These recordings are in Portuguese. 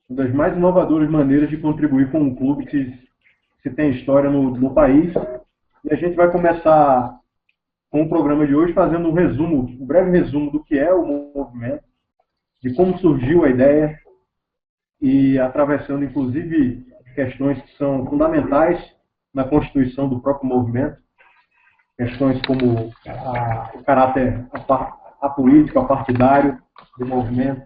uma das mais inovadoras maneiras de contribuir com um clube que tem história no país. E a gente vai começar com o programa de hoje fazendo um breve resumo do que é o movimento, de como surgiu a ideia e atravessando, inclusive, questões que são fundamentais na constituição do próprio movimento, questões como o caráter apolítico, apartidário do movimento,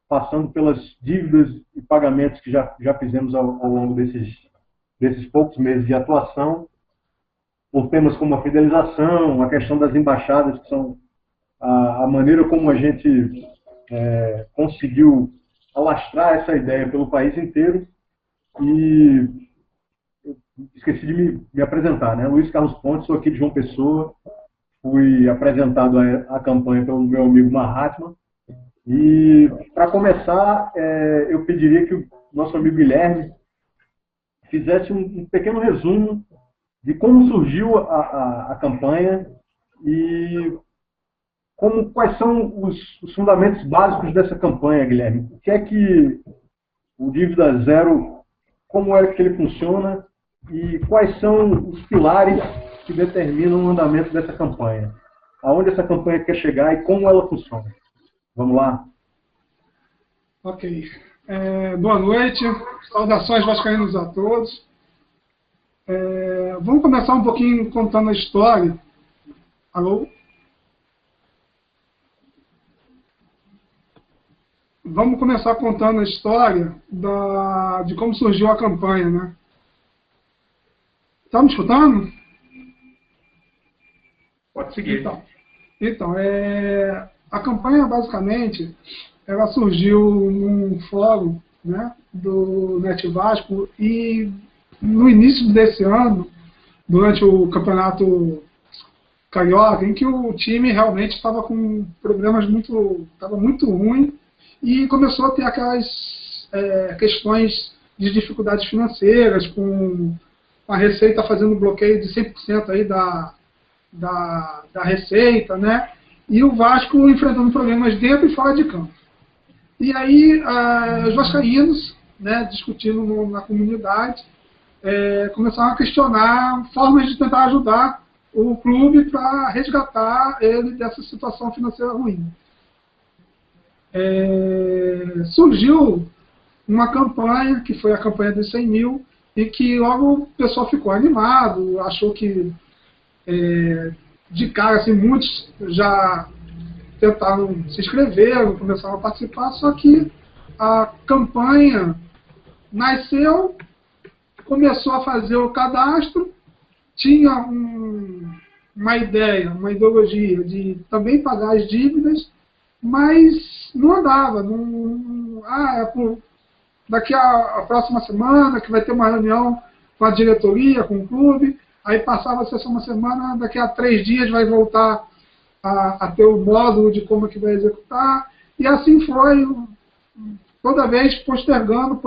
passando pelas dívidas e pagamentos que já fizemos ao longo desses poucos meses de atuação, por temas como a fidelização, a questão das embaixadas, que são a maneira como a gente conseguiu alastrar essa ideia pelo país inteiro. E esqueci de me apresentar, né? Luiz Carlos Pontes, sou aqui de João Pessoa, fui apresentado à campanha pelo meu amigo Mahatma. E, para começar, eu pediria que o nosso amigo Guilherme fizesse um pequeno resumo de como surgiu a campanha e quais são os fundamentos básicos dessa campanha, Guilherme. O que é que o Dívida Zero, como é que ele funciona e quais são os pilares que determinam o andamento dessa campanha? Aonde essa campanha quer chegar e como ela funciona? Vamos lá? Ok. Boa noite. Saudações vascaínos a todos. Vamos começar um pouquinho contando a história. Alô? Vamos começar contando a história de como surgiu a campanha, né? Está me escutando? Pode seguir. Então, a campanha, basicamente, ela surgiu num fórum, né, do Net Vasco, e no início desse ano, durante o campeonato carioca, em que o time realmente estava com problemas estava muito ruim, e começou a ter aquelas questões de dificuldades financeiras, com a Receita fazendo bloqueio de 100% aí da Receita, né? E o Vasco enfrentando problemas dentro e fora de campo. E aí os vascaínos, né, discutindo na comunidade, começaram a questionar formas de tentar ajudar o clube para resgatar ele dessa situação financeira ruim. Surgiu uma campanha, que foi a campanha dos 100 mil, e que logo o pessoal ficou animado, achou que, de cara, assim, muitos já tentaram se inscrever, começaram a participar, só que a campanha nasceu, começou a fazer o cadastro, tinha uma ideia, uma ideologia de também pagar as dívidas, mas não andava. Daqui a próxima semana, que vai ter uma reunião com a diretoria, com o clube, aí passava-se essa uma semana, daqui a 3 dias vai voltar a ter o módulo de como é que vai executar, e assim foi, toda vez postergando,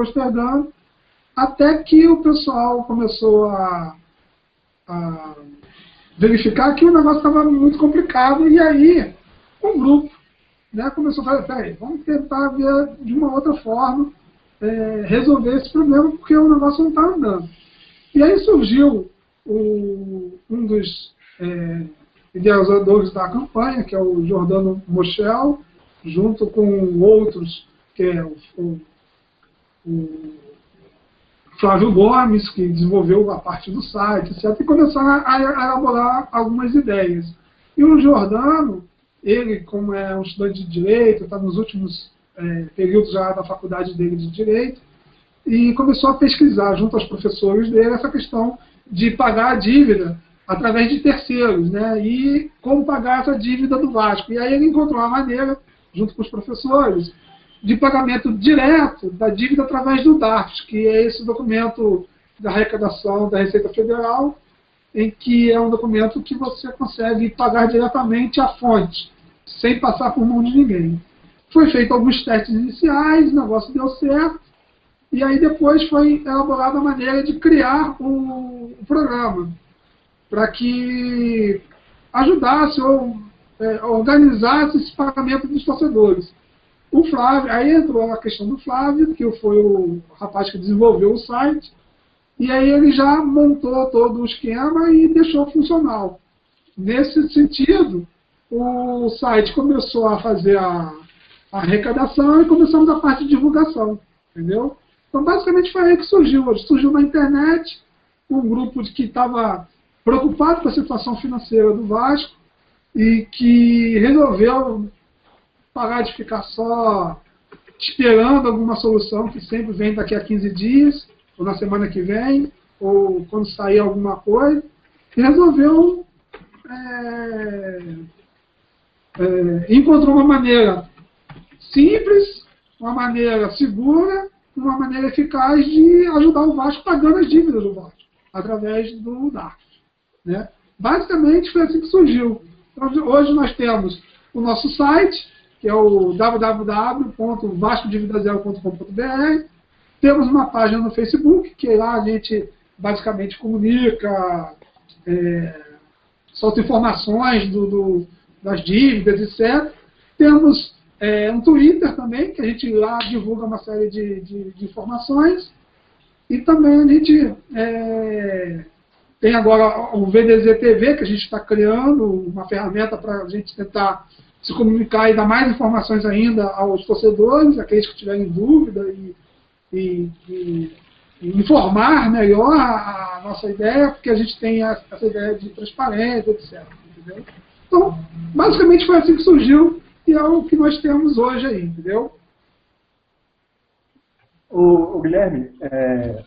até que o pessoal começou a verificar que o negócio estava muito complicado, e aí o grupo, né, começou a falar, peraí, vamos tentar ver de uma outra forma, resolver esse problema, porque o negócio não está andando. E aí surgiu um dos idealizadores da campanha, que é o Jordano Moschel, junto com outros, que é o Flávio Gomes, que desenvolveu a parte do site, etc., e começaram a elaborar algumas ideias. E o Jordano, ele, como é um estudante de Direito, está nos últimos períodos já da faculdade dele de Direito, e começou a pesquisar, junto aos professores dele, essa questão de pagar a dívida através de terceiros, né, e como pagar essa dívida do Vasco. E aí ele encontrou uma maneira, junto com os professores, de pagamento direto da dívida através do DARF, que é esse documento da arrecadação da Receita Federal, em que é um documento que você consegue pagar diretamente à fonte, sem passar por mão de ninguém. Foi feito alguns testes iniciais, o negócio deu certo, e aí depois foi elaborada a maneira de criar o programa, para que ajudasse ou organizasse esse pagamento dos torcedores. o Flávio, aí entrou a questão do Flávio, que foi o rapaz que desenvolveu o site, e aí ele já montou todo o esquema e deixou funcional. Nesse sentido, o site começou a fazer a arrecadação e começamos a parte de divulgação, entendeu? Então, basicamente, foi aí que surgiu. Surgiu na internet um grupo que estava preocupado com a situação financeira do Vasco e que resolveu parar de ficar só esperando alguma solução que sempre vem daqui a 15 dias, ou na semana que vem, ou quando sair alguma coisa, e resolveu encontrou uma maneira simples, uma maneira segura, uma maneira eficaz de ajudar o Vasco pagando as dívidas do Vasco, através do DARF, né? Basicamente foi assim que surgiu. Então, hoje nós temos o nosso site, que é o www.vascodividazero.com.br. Temos uma página no Facebook, que lá a gente basicamente comunica, solta informações das dívidas, etc. Temos um Twitter também, que a gente lá divulga uma série de informações. E também a gente tem agora o VDZ TV, que a gente está criando, uma ferramenta para a gente tentar se comunicar e dar mais informações ainda aos torcedores, aqueles que tiverem dúvida, e informar melhor a nossa ideia, porque a gente tem essa ideia de transparência, etc. Entendeu? Então, basicamente foi assim que surgiu, e é o que nós temos hoje aí, entendeu? O Guilherme, é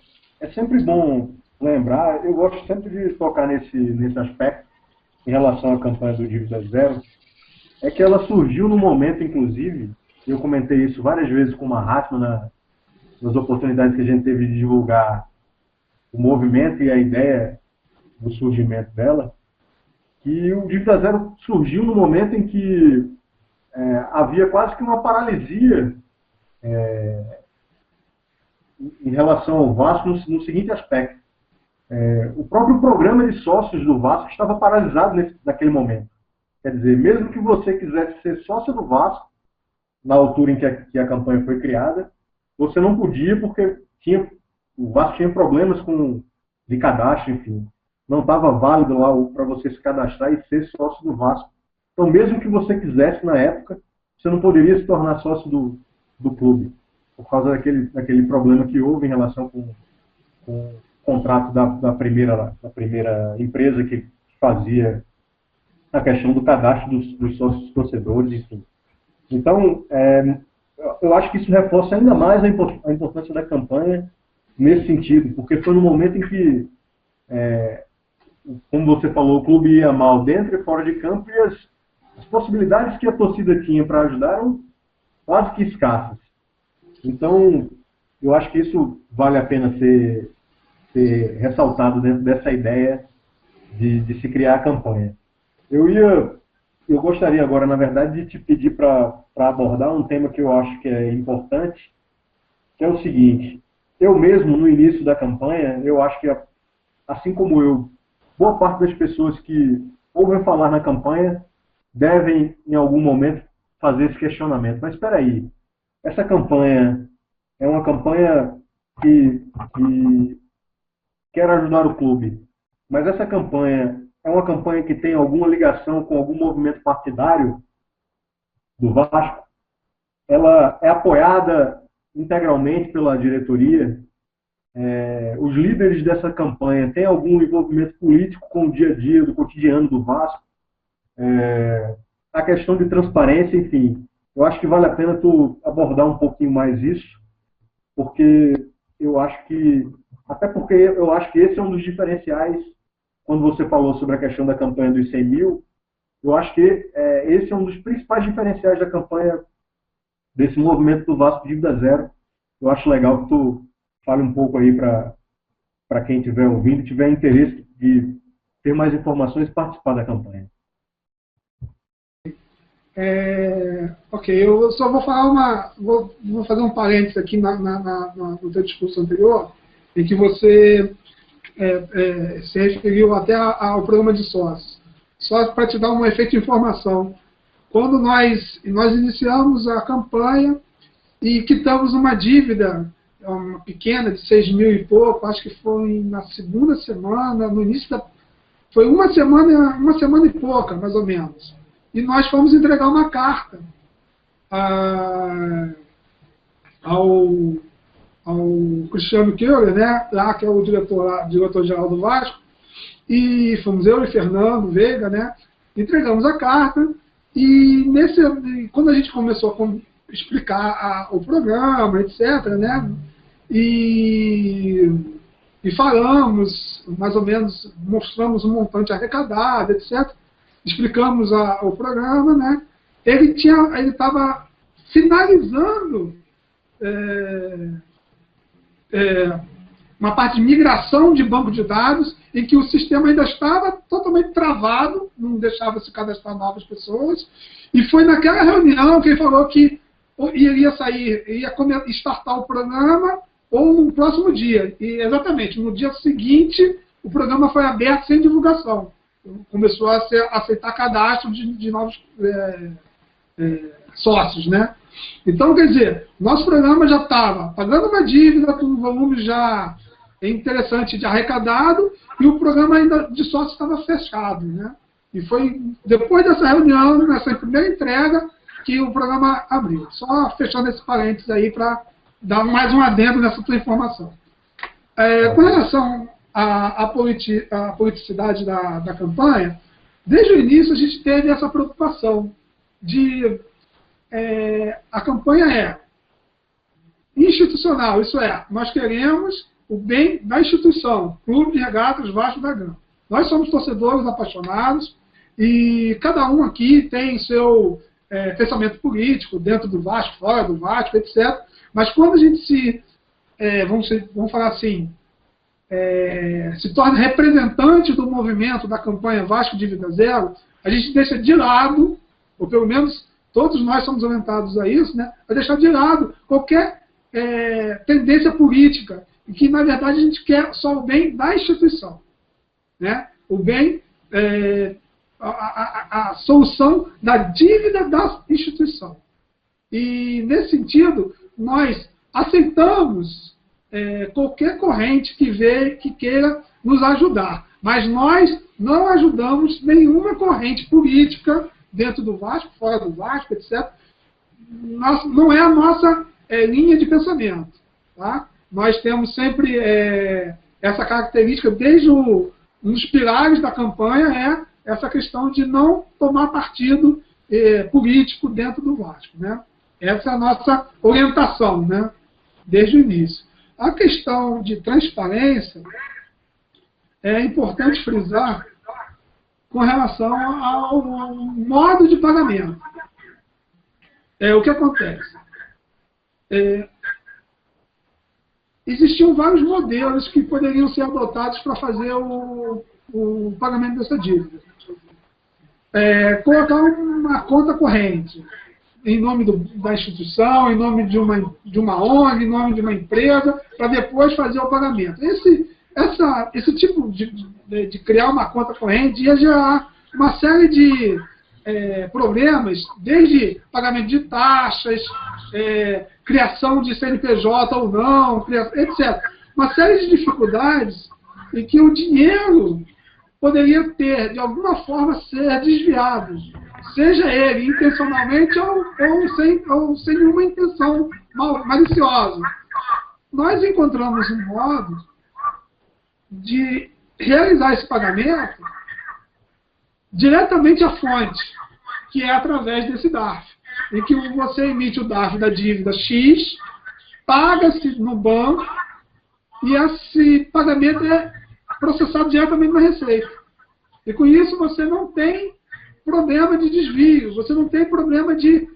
sempre bom lembrar, eu gosto sempre de tocar nesse aspecto, em relação à campanha do Dívida Zero, é que ela surgiu no momento, inclusive, eu comentei isso várias vezes com o Mahatma nas oportunidades que a gente teve de divulgar o movimento e a ideia do surgimento dela, que o Dívida Zero surgiu no momento em que havia quase que uma paralisia em relação ao Vasco no seguinte aspecto. O próprio programa de sócios do Vasco estava paralisado naquele momento. Quer dizer, mesmo que você quisesse ser sócio do Vasco, na altura em que a campanha foi criada, você não podia porque o Vasco tinha problemas de cadastro, enfim. Não estava válido lá para você se cadastrar e ser sócio do Vasco. Então, mesmo que você quisesse na época, você não poderia se tornar sócio do clube, por causa daquele problema que houve em relação com o contrato da primeira empresa que fazia a questão do cadastro dos sócios torcedores, enfim. Então, eu acho que isso reforça ainda mais a importância da campanha nesse sentido, porque foi no momento em que, como você falou, o clube ia mal dentro e fora de campo, e as possibilidades que a torcida tinha para ajudar eram quase que escassas. Então, eu acho que isso vale a pena ser ressaltado dentro dessa ideia de se criar a campanha. Eu gostaria agora, na verdade, de te pedir para abordar um tema que eu acho que é importante, que é o seguinte: eu mesmo, no início da campanha, eu acho que, assim como eu, boa parte das pessoas que ouvem falar na campanha devem, em algum momento, fazer esse questionamento. Mas espera aí, essa campanha é uma campanha que quer ajudar o clube, mas essa campanha é uma campanha que tem alguma ligação com algum movimento partidário do Vasco? Ela é apoiada integralmente pela diretoria? Os líderes dessa campanha têm algum envolvimento político com o dia a dia, do cotidiano do Vasco? A questão de transparência, enfim, eu acho que vale a pena tu abordar um pouquinho mais isso, porque eu acho que esse é um dos diferenciais. Quando você falou sobre a questão da campanha dos 100 mil, eu acho que esse é um dos principais diferenciais da campanha, desse movimento do Vasco Dívida Zero. Eu acho legal que tu fale um pouco aí para quem estiver ouvindo, tiver interesse de ter mais informações e participar da campanha. Ok, eu só vou falar vou fazer um parênteses aqui no teu discurso anterior, em que você se referiu até ao programa de sócios. Só para te dar um efeito de informação, quando nós iniciamos a campanha e quitamos uma dívida, uma pequena, de 6 mil e pouco, acho que foi na segunda semana, no início da... Foi uma semana e pouca, mais ou menos. E nós fomos entregar uma carta ao Cristiano Keuler, né, lá que é o diretor-geral do Vasco, e fomos eu e Fernando Veiga, né, entregamos a carta, e quando a gente começou a explicar o programa, etc., né, e falamos, mais ou menos, mostramos um montante arrecadado, etc., explicamos o programa, né, ele estava finalizando uma parte de migração de banco de dados, em que o sistema ainda estava totalmente travado, não deixava se cadastrar novas pessoas, e foi naquela reunião que ele falou que ia startar o programa, ou no próximo dia. E exatamente, no dia seguinte, o programa foi aberto sem divulgação. Começou a aceitar cadastro de novos sócios, né? Então, quer dizer, nosso programa já estava pagando uma dívida com um volume já interessante de arrecadado, e o programa ainda de sócio estava fechado, né? E foi depois dessa reunião, nessa primeira entrega, que o programa abriu. Só fechando esse parênteses aí para dar mais um adendo nessa tua informação. Com relação à politicidade da campanha, desde o início a gente teve essa preocupação de... a campanha é institucional, isso é, nós queremos o bem da instituição, Clube de Regatas Vasco da Gama. Nós somos torcedores apaixonados e cada um aqui tem seu pensamento político, dentro do Vasco, fora do Vasco, etc. Mas quando a gente vamos falar assim, se torna representante do movimento da campanha Vasco Dívida Zero, a gente deixa de lado, ou pelo menos todos nós somos orientados a isso, né, a deixar de lado qualquer tendência política, e que, na verdade, a gente quer só o bem da instituição, né? O bem, a solução da dívida da instituição. E, nesse sentido, nós aceitamos qualquer corrente que queira nos ajudar, mas nós não ajudamos nenhuma corrente política dentro do Vasco, fora do Vasco, etc. Não é a nossa linha de pensamento. Tá? Nós temos sempre essa característica, desde um dos pilares da campanha, essa questão de não tomar partido político dentro do Vasco. Né? Essa é a nossa orientação, né? Desde o início. A questão de transparência é importante frisar com relação ao modo de pagamento. O que acontece? Existiam vários modelos que poderiam ser adotados para fazer o pagamento dessa dívida. Colocar uma conta corrente em nome da instituição, em nome de uma ONG, em nome de uma empresa, para depois fazer o pagamento. Esse tipo de criar uma conta corrente ia gerar uma série de problemas, desde pagamento de taxas, criação de CNPJ ou não, etc. Uma série de dificuldades em que o dinheiro poderia ter, de alguma forma, ser desviado, seja ele intencionalmente ou sem nenhuma intenção maliciosa. Nós encontramos um modo de realizar esse pagamento diretamente à fonte, que é através desse DARF, em que você emite o DARF da dívida X, paga-se no banco, e esse pagamento é processado diretamente na Receita. E com isso você não tem problema de desvio, você não tem problema de...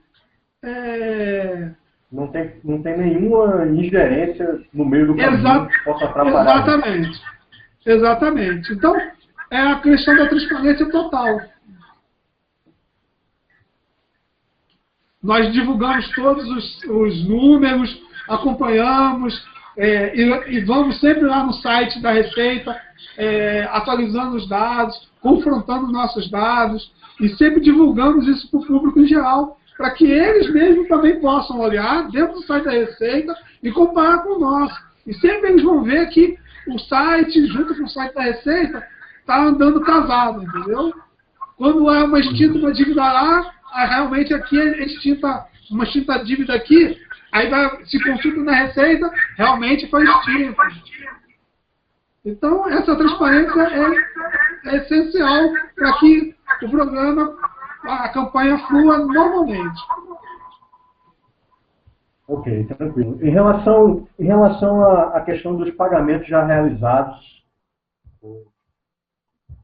Não tem nenhuma ingerência no meio do caminho que possa atrapalhar. Exatamente. Então, é a questão da transparência total. Nós divulgamos todos os números, acompanhamos e vamos sempre lá no site da Receita, atualizando os dados, confrontando nossos dados, e sempre divulgamos isso para o público em geral, para que eles mesmos também possam olhar dentro do site da Receita e comparar com o nosso. E sempre eles vão ver que o site, junto com o site da Receita, está andando casado, entendeu? Quando há uma extinta, uma dívida lá, realmente aqui é extinta, uma extinta dívida aqui, aí se consulta na Receita, realmente foi extinta. Então, essa transparência é essencial para que o programa, a campanha flua normalmente. Ok, tranquilo. Em relação à questão dos pagamentos já realizados,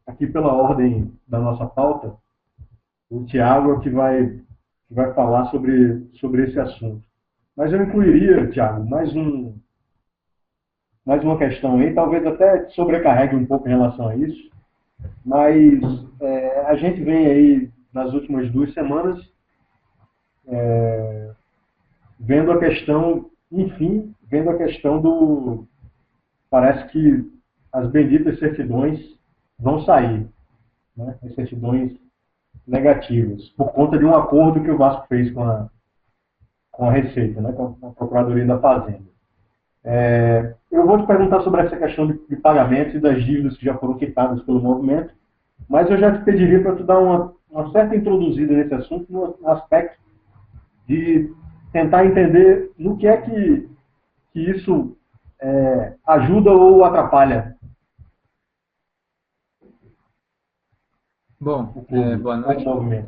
aqui pela ordem da nossa pauta, o Tiago é que vai falar sobre esse assunto. Mas eu incluiria, Tiago, mais uma questão aí, talvez até te sobrecarregue um pouco em relação a isso, mas a gente vem aí, nas últimas 2 semanas, vendo a questão, enfim, vendo a questão parece que as benditas certidões vão sair, né? As certidões negativas, por conta de um acordo que o Vasco fez com a Receita, né? Com a Procuradoria da Fazenda. Eu vou te perguntar sobre essa questão de pagamentos e das dívidas que já foram quitadas pelo movimento, mas eu já te pediria para tu dar uma certa introduzida nesse assunto, no aspecto de tentar entender no que é que isso ajuda ou atrapalha. Bom, boa noite. Boa noite.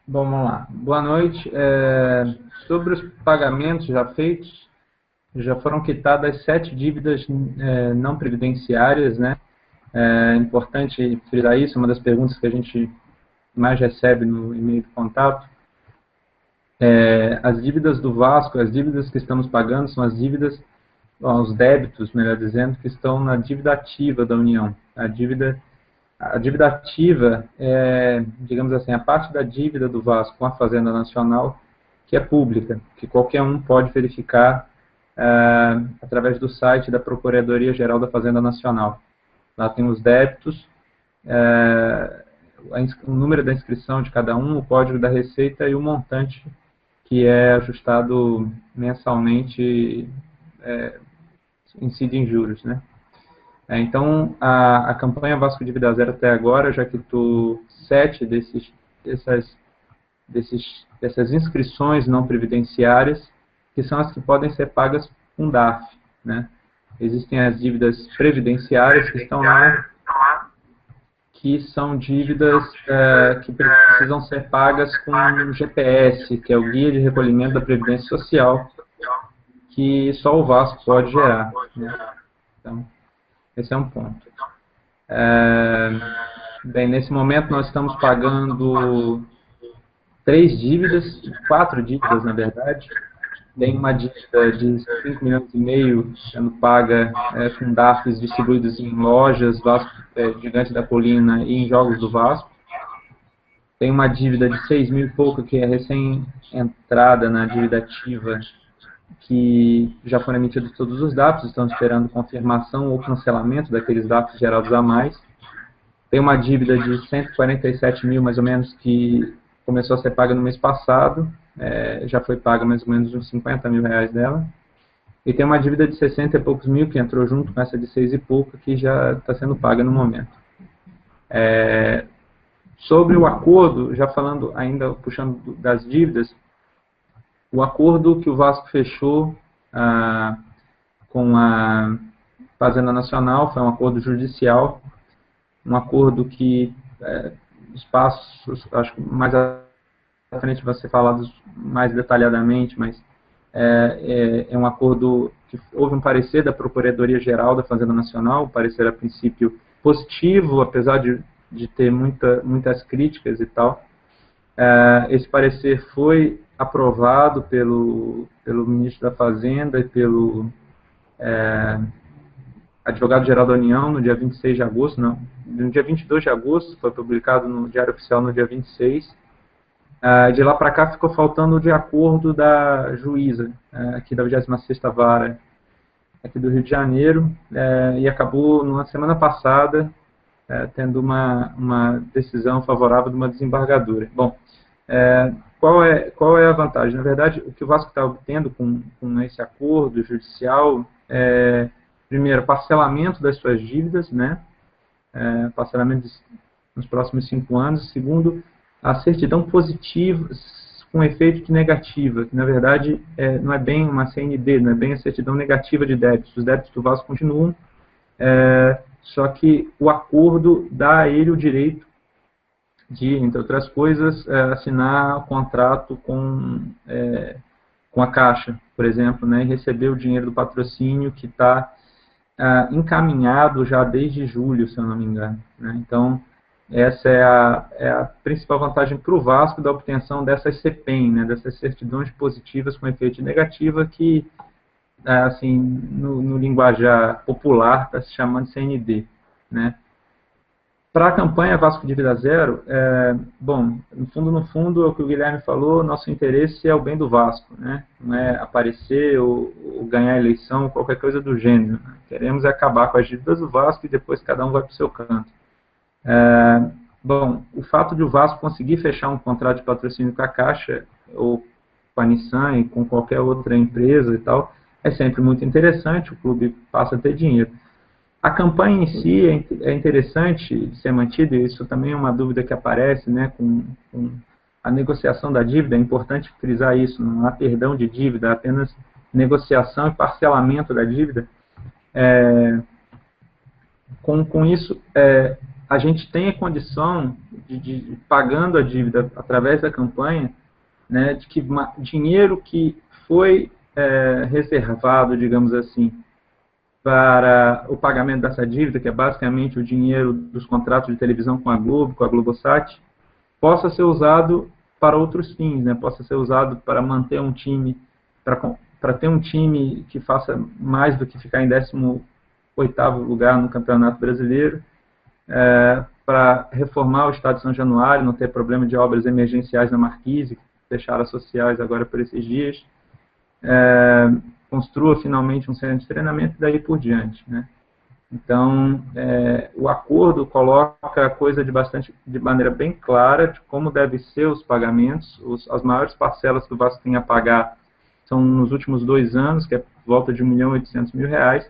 Bom, vamos lá. Boa noite. Sobre os pagamentos já feitos, já foram quitadas 7 dívidas não previdenciárias, né? É importante frisar isso, uma das perguntas que a gente mais recebe no e-mail de contato. As dívidas do Vasco, as dívidas que estamos pagando são as dívidas, os débitos, melhor dizendo, que estão na dívida ativa da União. A dívida ativa é, digamos assim, a parte da dívida do Vasco com a Fazenda Nacional que é pública, que qualquer um pode verificar através do site da Procuradoria-Geral da Fazenda Nacional. Lá tem os débitos, o número da inscrição de cada um, o código da Receita e o montante que é ajustado mensalmente, incide em juros, né? Então, a campanha Vasco Dívida Zero até agora já quitou 7 dessas inscrições não previdenciárias, que são as que podem ser pagas com DARF, né? Existem as dívidas previdenciárias que estão lá, que são dívidas que precisam ser pagas com o GPS, que é o Guia de Recolhimento da Previdência Social, que só o Vasco pode gerar, né? Então, esse é um ponto. Bem, nesse momento nós estamos pagando 3 dívidas, 4 dívidas na verdade. Tem uma dívida de 5,5 milhões sendo paga com DARFs distribuídos em lojas, Vasco, Gigante da Colina e em jogos do Vasco. Tem uma dívida de 6 mil e pouco que é recém-entrada na dívida ativa, que já foram emitidos todos os DAPs, estão esperando confirmação ou cancelamento daqueles DAPs gerados a mais. Tem uma dívida de 147 mil, mais ou menos, que começou a ser paga no mês passado, já foi paga mais ou menos uns 50 mil reais dela. E tem uma dívida de 60 e poucos mil, que entrou junto com essa de 6 e pouco, que já está sendo paga no momento. Sobre o acordo, já falando ainda, puxando das dívidas, o acordo que o Vasco fechou com a Fazenda Nacional foi um acordo judicial, um acordo que espaços, acho que mais à frente vai ser falado mais detalhadamente, mas é um acordo que houve um parecer da Procuradoria-Geral da Fazenda Nacional, um parecer a princípio positivo, apesar de ter muitas críticas e tal. Esse parecer foi aprovado pelo ministro da Fazenda e pelo advogado-geral da União no dia 26 de agosto, não, no dia 22 de agosto, foi publicado no Diário Oficial no dia 26. De lá para cá ficou faltando de acordo da juíza, aqui da 26ª Vara, aqui do Rio de Janeiro, e acabou, na semana passada, tendo uma decisão favorável de uma desembargadora. Bom, qual é a vantagem? Na verdade, o que o Vasco está obtendo com esse acordo judicial é, primeiro, parcelamento das suas dívidas, né? Parcelamento nos próximos 5 anos. Segundo, a certidão positiva com efeito de negativa, que na verdade não é bem uma CND, não é bem a certidão negativa de débitos. Os débitos do Vasco continuam, só que o acordo dá a ele o direito de, entre outras coisas, assinar um contrato com a Caixa, por exemplo, né, e receber o dinheiro do patrocínio que está encaminhado já desde julho, se eu não me engano, né? Então, essa é a principal vantagem para o Vasco da obtenção dessas CPEM, né, dessas certidões positivas com efeito negativa, que, assim, no linguajar popular, está se chamando de CND, né? Para a campanha Vasco Dívida Zero, bom, no fundo, é o que o Guilherme falou, nosso interesse é o bem do Vasco, né? Não é aparecer ou ganhar a eleição, qualquer coisa do gênero, né? Queremos acabar com as dívidas do Vasco e depois cada um vai para o seu canto. Bom, o fato de o Vasco conseguir fechar um contrato de patrocínio com a Caixa, ou com a Nissan e com qualquer outra empresa e tal, é sempre muito interessante, o clube passa a ter dinheiro. A campanha em si é interessante de ser mantida, e isso também é uma dúvida que aparece, né, com a negociação da dívida. É importante frisar isso, não há perdão de dívida, há apenas negociação e parcelamento da dívida. Com isso, a gente tem a condição de pagando a dívida através da campanha, né, de que dinheiro que foi reservado, digamos assim, para o pagamento dessa dívida, que é basicamente o dinheiro dos contratos de televisão com a Globo, com a Globosat, possa ser usado para outros fins, né? Possa ser usado para manter um time, para ter um time que faça mais do que ficar em 18º lugar no Campeonato Brasileiro, para reformar o Estádio São Januário, não ter problema de obras emergenciais na Marquise, que fecharam as sociais agora por esses dias, construa finalmente um centro de treinamento e daí por diante, né? Então, o acordo coloca a coisa de maneira bem clara de como devem ser os pagamentos. As maiores parcelas que o Vasco tem a pagar são nos últimos 2 anos, que é por volta de R$1.800.000,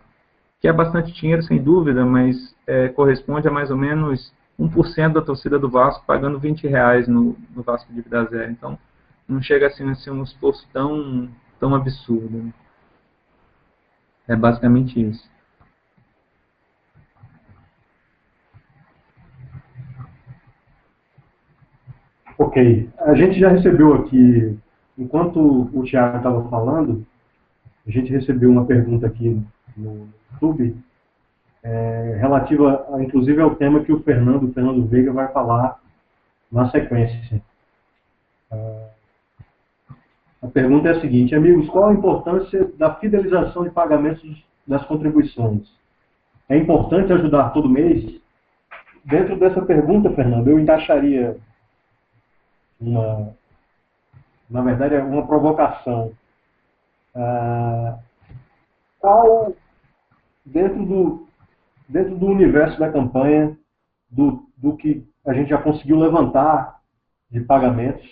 que é bastante dinheiro, sem dúvida, mas corresponde a mais ou menos 1% da torcida do Vasco pagando R$20 no Vasco Dívida Zero. Então, não chega assim, a ser um esforço tão absurdo, né? É basicamente isso. Ok. A gente já recebeu aqui, enquanto o Thiago estava falando, a gente recebeu uma pergunta aqui no YouTube, relativa, inclusive, ao tema que o Fernando Veiga vai falar na sequência. A pergunta é a seguinte: amigos, qual a importância da fidelização de pagamentos das contribuições? É importante ajudar todo mês? Dentro dessa pergunta, Fernando, eu encaixaria na verdade, é uma provocação. Qual, dentro do universo da campanha, do que a gente já conseguiu levantar de pagamentos,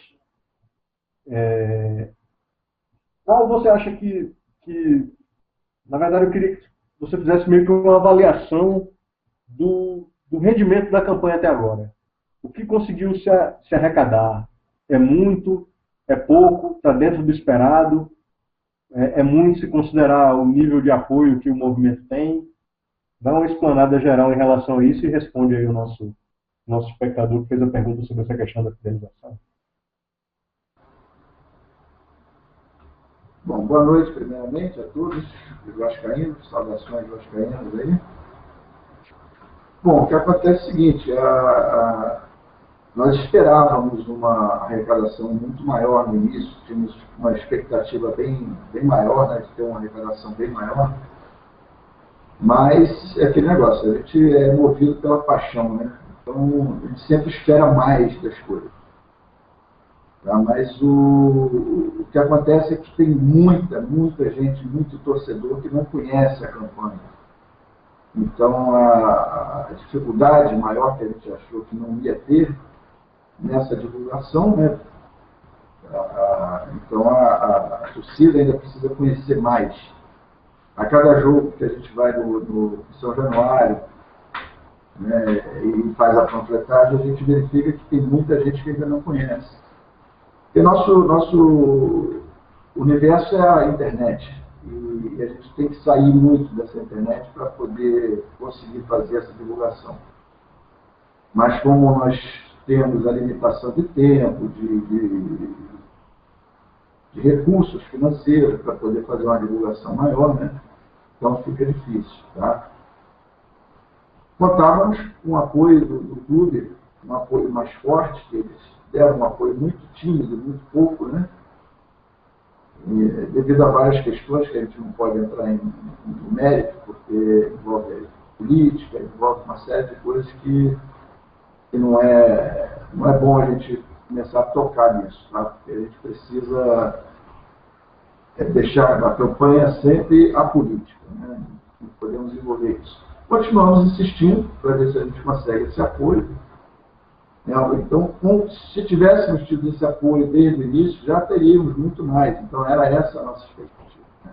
qual você acha que, na verdade, eu queria que você fizesse meio que uma avaliação do rendimento da campanha até agora. O que conseguiu se arrecadar? É muito? É pouco? Está dentro do esperado? É muito se considerar o nível de apoio que o movimento tem? Dá uma explanada geral em relação a isso e responde aí o nosso espectador que fez a pergunta sobre essa questão da fidelização. Bom, boa noite, primeiramente, a todos os vascaínos, saudações vascaínas aí. Bom, o que acontece é o seguinte, nós esperávamos uma arrecadação muito maior no início, tínhamos uma expectativa bem maior, né, de ter uma arrecadação bem maior, mas é aquele negócio, a gente é movido pela paixão, né? Então a gente sempre espera mais das coisas. Tá? Mas o que acontece é que tem muita gente, muito torcedor que não conhece a campanha. Então, a dificuldade maior que a gente achou que não ia ter nessa divulgação, né? Então, a torcida ainda precisa conhecer mais. A cada jogo que a gente vai no São Januário, né, e faz a panfletagem, a gente verifica que tem muita gente que ainda não conhece. Porque nosso universo é a internet. E a gente tem que sair muito dessa internet para poder conseguir fazer essa divulgação. Mas como nós temos a limitação de tempo, de recursos financeiros para poder fazer uma divulgação maior, né? Então fica difícil. Tá? Contávamos com o apoio do clube, um apoio mais forte, que eles deram um apoio muito tímido, muito pouco, né? E, devido a várias questões que a gente não pode entrar em mérito, porque envolve política, envolve uma série de coisas que não é bom a gente começar a tocar nisso, tá? Porque a gente precisa deixar a campanha sempre apolítica, né? Não podemos envolver isso. Continuamos insistindo para ver se a gente consegue esse apoio. Então, se tivéssemos tido esse apoio desde o início, já teríamos muito mais. Então, era essa a nossa expectativa, né?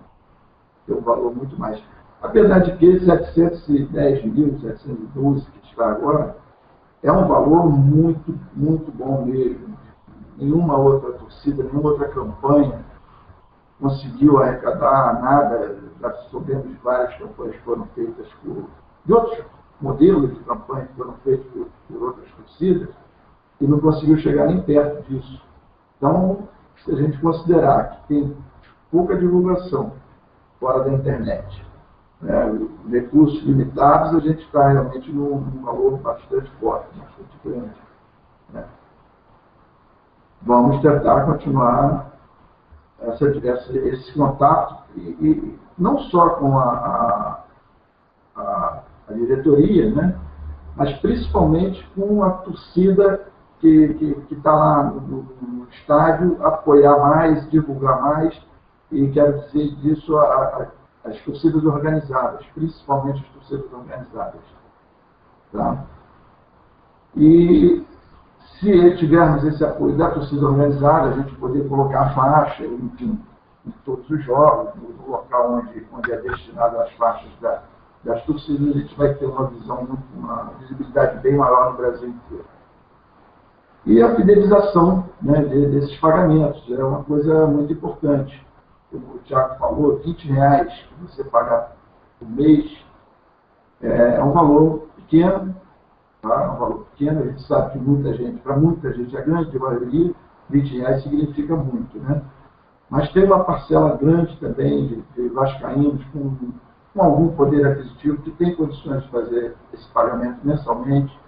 Ter um valor muito mais. Apesar de que 710.712 que está agora, é um valor muito, muito bom mesmo. Nenhuma outra torcida, nenhuma outra campanha conseguiu arrecadar nada. Já soubemos de várias campanhas que foram feitas de outros modelos de campanha que foram feitos por outras torcidas, e não conseguiu chegar nem perto disso. Então, se a gente considerar que tem pouca divulgação fora da internet, né, recursos limitados, a gente está realmente num valor bastante forte, bastante grande, né? Vamos tentar continuar esse contato, e não só com a diretoria, né, mas principalmente com a torcida que está lá no estádio, apoiar mais, divulgar mais, e quero dizer disso as torcidas organizadas, principalmente as torcidas organizadas. Tá? E se tivermos esse apoio da torcida organizada, a gente poder colocar a faixa, enfim, em todos os jogos, no local onde é destinado as faixas das torcidas, a gente vai ter uma visibilidade bem maior no Brasil inteiro. E a fidelização, né, desses pagamentos é uma coisa muito importante. Como o Thiago falou, R$20 que você paga por mês é um valor pequeno, tá? É um valor pequeno. A gente sabe que para muita gente, a grande maioria, R$20 significa muito, né? Mas tem uma parcela grande também de vascaínos com algum poder aquisitivo que tem condições de fazer esse pagamento mensalmente,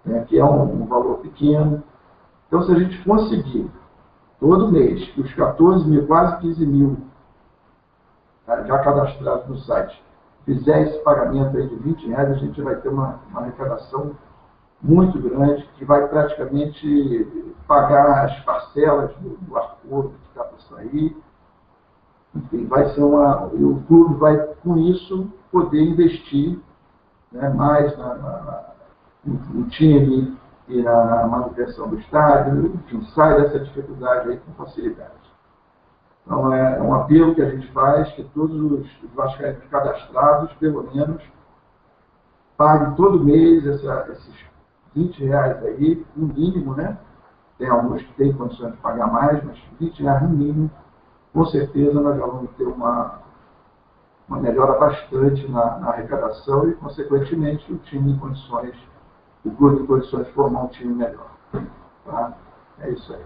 né, que é um valor pequeno. Então, se a gente conseguir, todo mês, que os 14 mil, quase 15 mil, já cadastrados no site, fizer esse pagamento aí de R$20, a gente vai ter uma arrecadação muito grande, que vai praticamente pagar as parcelas do acordo que está para sair. Enfim, vai ser e o clube vai, com isso, poder investir, né, mais no time e na manutenção do estádio, enfim, sai dessa dificuldade aí com facilidade. Então, é um apelo que a gente faz, que todos os vascaínos cadastrados, pelo menos, paguem todo mês esses R$20 aí, no mínimo, né? Tem alguns que têm condições de pagar mais, mas R$20 no mínimo, com certeza nós já vamos ter uma melhora bastante na arrecadação e, consequentemente, o time em condições, o clube em condições de formar um time melhor. Tá? É isso aí.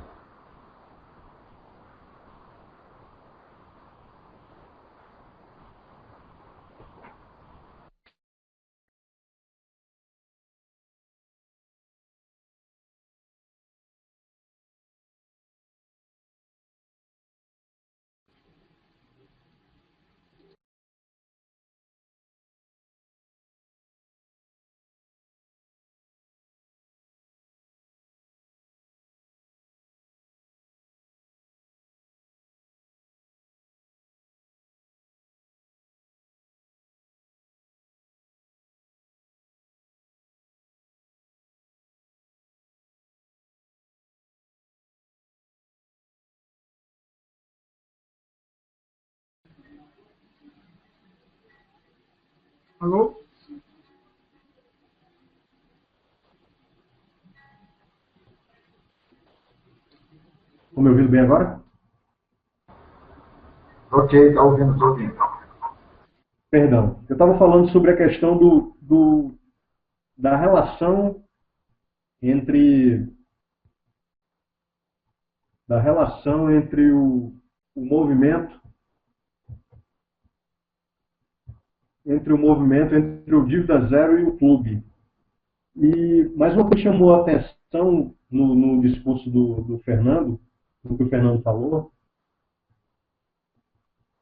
Alô? Estão me ouvindo bem agora? Ok, está ouvindo, estou ouvindo. Perdão. Eu estava falando sobre a questão da relação entre o movimento, entre o Dívida Zero e o clube. Mas uma coisa que chamou a atenção no discurso do Fernando, no que o Fernando falou,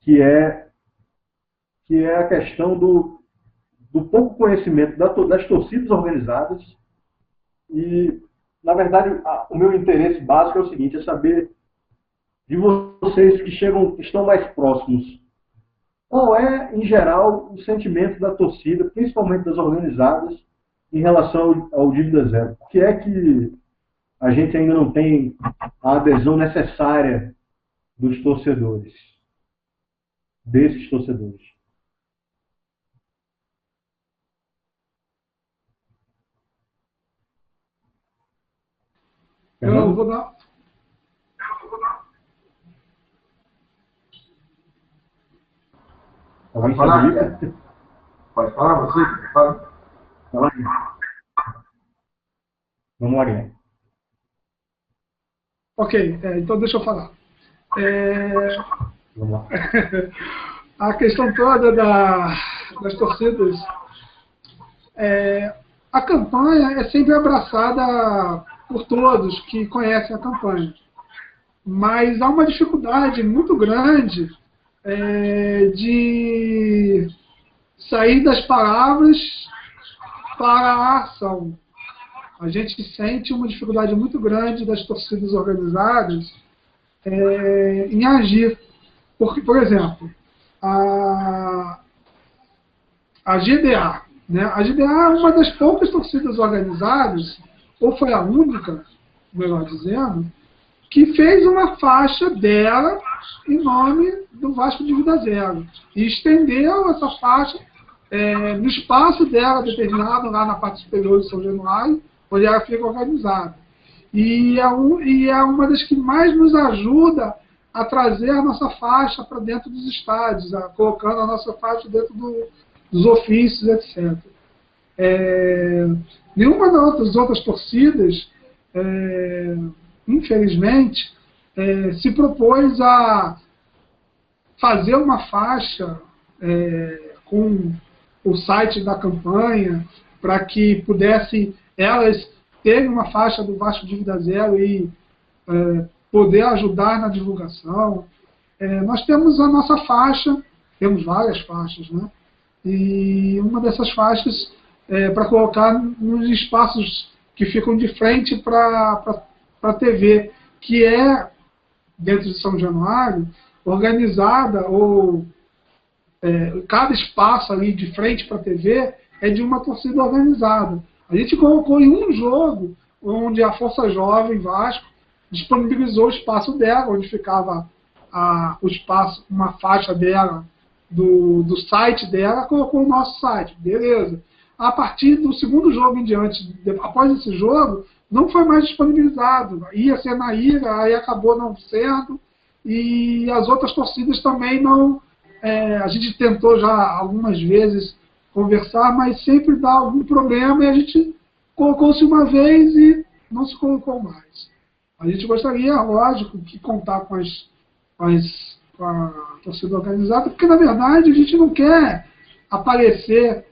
que é a questão do pouco conhecimento das torcidas organizadas. E, na verdade, o meu interesse básico é o seguinte, é saber de vocês que estão mais próximos, qual é, em geral, o sentimento da torcida, principalmente das organizadas, em relação ao Dívida Zero? Por que é que a gente ainda não tem a adesão necessária dos torcedores, desses torcedores? Eu vou dar... Alguém Pode falar? sabe? Pode falar, você? Fala. Vamos lá, Guilherme. Ok, então deixa eu falar. Vamos lá. A questão toda das torcidas, a campanha é sempre abraçada por todos que conhecem a campanha. Mas há uma dificuldade muito grande de sair das palavras para a ação. A gente sente uma dificuldade muito grande das torcidas organizadas em agir. Porque, por exemplo, a GDA. Né? A GDA é uma das poucas torcidas organizadas, ou foi a única, melhor dizendo, que fez uma faixa dela em nome do Vasco Dívida Zero. E estendeu essa faixa no espaço dela determinado, lá na parte superior de São Januário, onde ela fica organizada. E é uma das que mais nos ajuda a trazer a nossa faixa para dentro dos estádios, colocando a nossa faixa dentro dos ofícios, etc. Nenhuma das outras torcidas, infelizmente, se propôs a fazer uma faixa com o site da campanha para que pudessem elas terem uma faixa do Vasco Dívida Zero e poder ajudar na divulgação. Nós temos a nossa faixa, temos várias faixas, né? E uma dessas faixas para colocar nos espaços que ficam de frente para a TV, que é, dentro de São Januário, organizada, ou cada espaço ali de frente para a TV é de uma torcida organizada. A gente colocou em um jogo, onde a Força Jovem Vasco disponibilizou o espaço dela, onde ficava o espaço, uma faixa dela, do site dela, colocou o nosso site, beleza. A partir do segundo jogo em diante, após esse jogo, não foi mais disponibilizado. Ia ser na ilha, aí acabou não sendo, e as outras torcidas também não... a gente tentou já algumas vezes conversar, mas sempre dá algum problema, e a gente colocou-se uma vez e não se colocou mais. A gente gostaria, lógico, que contar com a torcida organizada, porque, na verdade, a gente não quer aparecer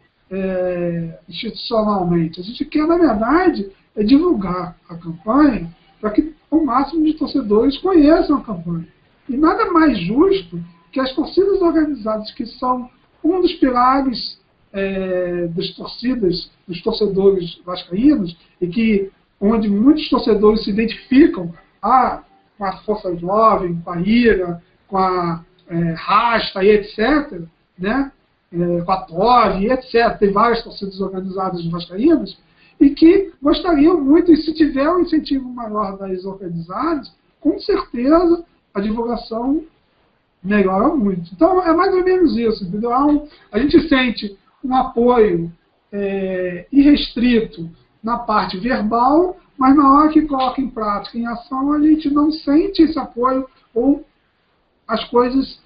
institucionalmente. A gente quer, na verdade, divulgar a campanha para que o máximo de torcedores conheçam a campanha. E nada mais justo que as torcidas organizadas, que são um dos pilares das torcidas, dos torcedores vascaínos, e onde muitos torcedores se identificam com a Força Jovem, com a IRA, com a Rasta e etc., né? Com a TOV, etc. Tem várias torcidas organizadas vascaínas, e que gostariam muito, e se tiver um incentivo maior das organizadas, com certeza a divulgação melhora muito. Então é mais ou menos isso, entendeu? A gente sente um apoio irrestrito na parte verbal, mas na hora que coloca em prática, em ação, a gente não sente esse apoio ou as coisas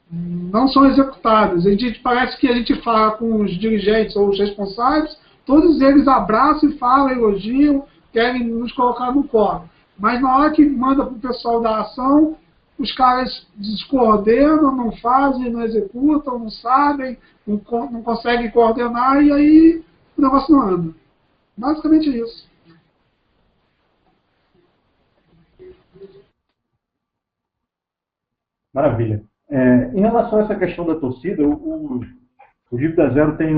não são executadas. Parece que a gente fala com os dirigentes ou os responsáveis, todos eles abraçam e falam, elogiam, querem nos colocar no colo. Mas na hora que manda para o pessoal da ação, os caras descoordenam, não fazem, não executam, não sabem, não conseguem coordenar, e aí o negócio não anda. Basicamente é isso. Maravilha. Em relação a essa questão da torcida, o Dívida Zero tem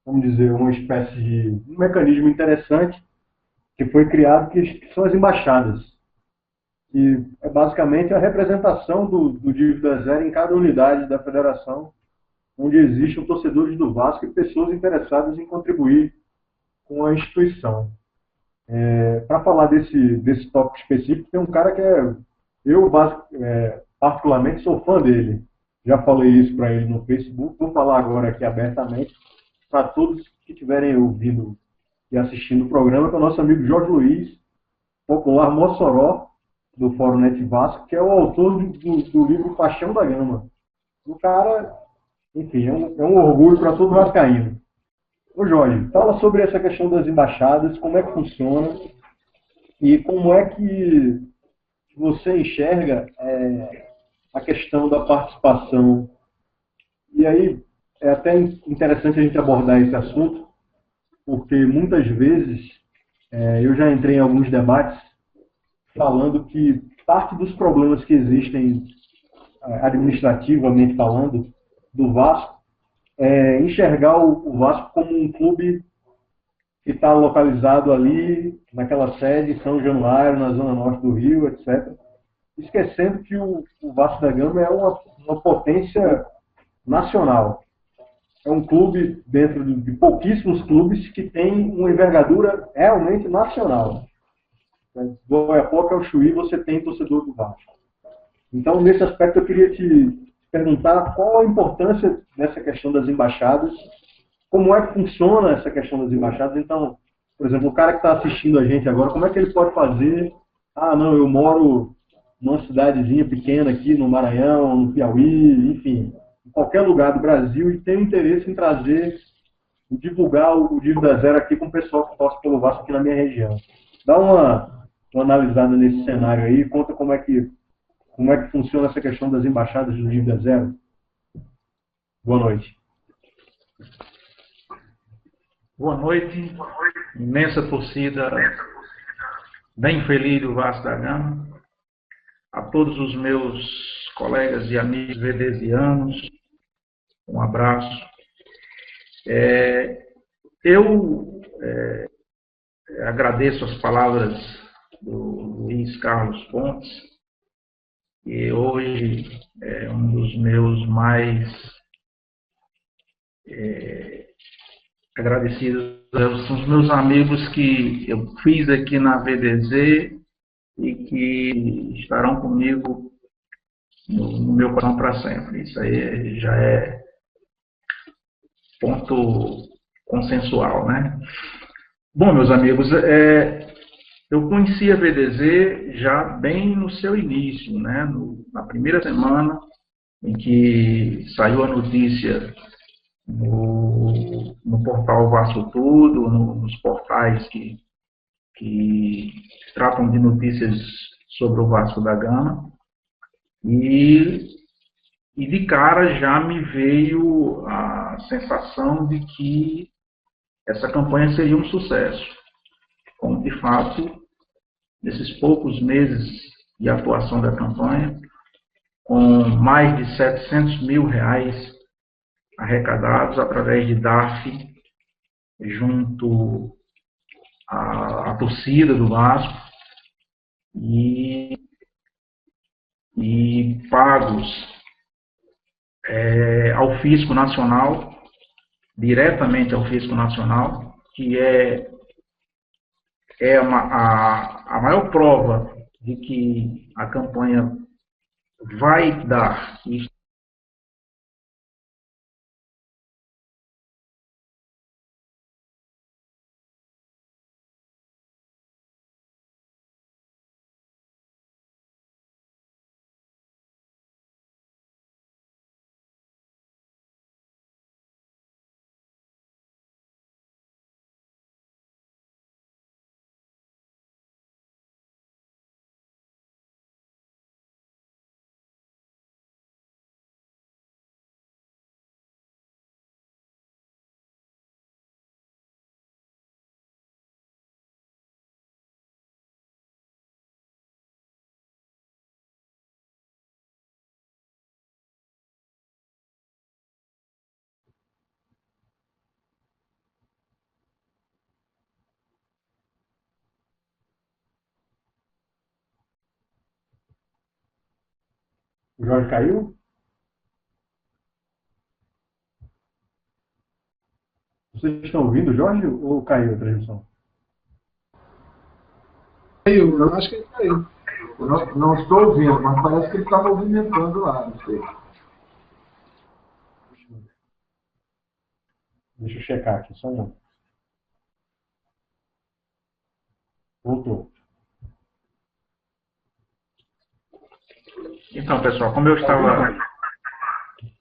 vamos dizer, uma espécie de um mecanismo interessante que foi criado, que são as embaixadas. Que é basicamente a representação do Dívida Zero em cada unidade da federação, onde existem torcedores do Vasco e pessoas interessadas em contribuir com a instituição. Para falar desse tópico específico, tem um cara que eu particularmente sou fã dele. Já falei isso para ele no Facebook, vou falar agora aqui abertamente para todos que estiverem ouvindo e assistindo o programa, que é o nosso amigo Jorge Luiz, popular Mossoró, do Fórum Net Vasco, que é o autor do livro Paixão da Gama. O cara, enfim, é um orgulho para todo vascaíno. Ô Jorge, fala sobre essa questão das embaixadas, como é que funciona e como é que você enxerga a questão da participação. E aí é até interessante a gente abordar esse assunto, porque muitas vezes eu já entrei em alguns debates falando que parte dos problemas que existem administrativamente falando do Vasco é enxergar o Vasco como um clube que está localizado ali naquela sede em São Januário, na zona norte do Rio, etc. Esquecendo que o Vasco da Gama é uma potência nacional. É um clube dentro de pouquíssimos clubes que tem uma envergadura realmente nacional. Do Oiapoque ao Chuí você tem torcedor do Vasco. Então, nesse aspecto, eu queria te perguntar qual a importância dessa questão das embaixadas, como é que funciona essa questão das embaixadas. Então, por exemplo, o cara que está assistindo a gente agora, como é que ele pode fazer? Ah, não, eu moro numa cidadezinha pequena aqui no Maranhão, no Piauí, enfim, em qualquer lugar do Brasil, e tenho interesse em divulgar o Dívida Zero aqui com o pessoal que torce pelo Vasco aqui na minha região. Dá uma analisada nesse cenário aí, conta como é que funciona essa questão das embaixadas do Dívida Zero. Boa noite. Boa noite. Imensa torcida, bem feliz do Vasco da Gama. A todos os meus colegas e amigos vedesianos, um abraço. Eu agradeço as palavras do Luiz Carlos Pontes, que hoje é um dos meus mais agradecidos, são os meus amigos que eu fiz aqui na VDZ e que estarão comigo no meu coração para sempre. Isso aí já é ponto consensual, né? Bom, meus amigos, eu conheci a VDZ já bem no seu início, né? Na primeira semana em que saiu a notícia no portal Vasco Tudo, nos portais que tratam de notícias sobre o Vasco da Gama, e de cara já me veio a sensação de que essa campanha seria um sucesso, como de fato, nesses poucos meses de atuação da campanha, com mais de R$700 mil arrecadados através de DARF junto à torcida do Vasco e pagos ao Fisco Nacional, diretamente ao Fisco Nacional, que é a maior prova de que a campanha vai dar O Jorge caiu? Vocês estão ouvindo o Jorge ou caiu a transmissão? Caiu, eu acho que ele caiu. Não estou ouvindo, mas parece que ele está movimentando lá, não sei. Deixa eu checar aqui, só um momento. Voltou. Então, pessoal, como eu estava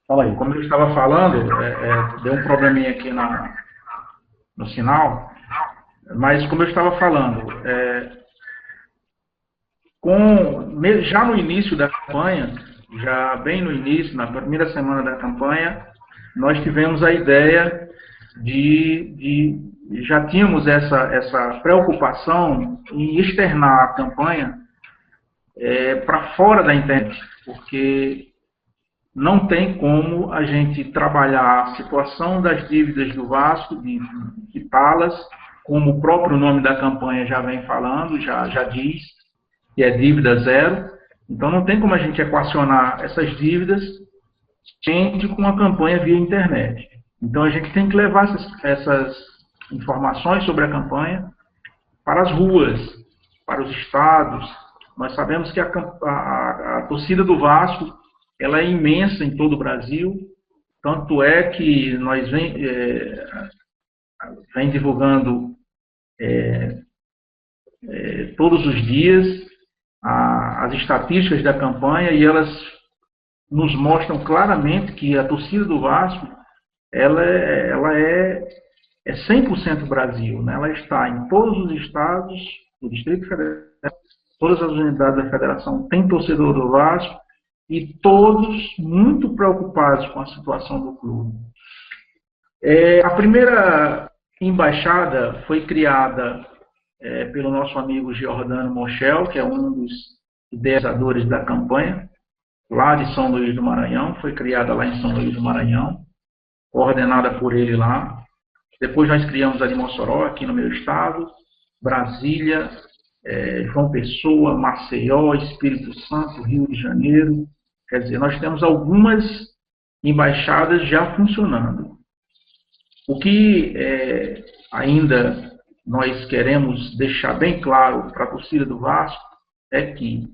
Fala aí. falando, deu um probleminha aqui no sinal, mas como eu estava falando, já no início da campanha, já bem no início, na primeira semana da campanha, nós tivemos a ideia já tínhamos essa preocupação em externar a campanha para fora da internet, porque não tem como a gente trabalhar a situação das dívidas do Vasco, de quitá-las, como o próprio nome da campanha já vem falando, já diz que é dívida zero. Então não tem como a gente equacionar essas dívidas somente com a campanha via internet. Então a gente tem que levar essas informações sobre a campanha para as ruas, para os estados. Nós sabemos que a torcida do Vasco ela é imensa em todo o Brasil, tanto é que nós vem divulgando todos os dias as estatísticas da campanha, e elas nos mostram claramente que a torcida do Vasco ela é 100% Brasil, né? Ela está em todos os estados, do Distrito Federal, todas as unidades da federação têm torcedor do Vasco, e todos muito preocupados com a situação do clube. A primeira embaixada foi criada pelo nosso amigo Giordano Moschel, que é um dos idealizadores da campanha, lá de São Luís do Maranhão, foi criada lá em São Luís do Maranhão, coordenada por ele lá. Depois nós criamos a de Mossoró, aqui no meu estado, Brasília, João Pessoa, Maceió, Espírito Santo, Rio de Janeiro. Quer dizer, nós temos algumas embaixadas já funcionando. O que ainda nós queremos deixar bem claro para a torcida do Vasco é que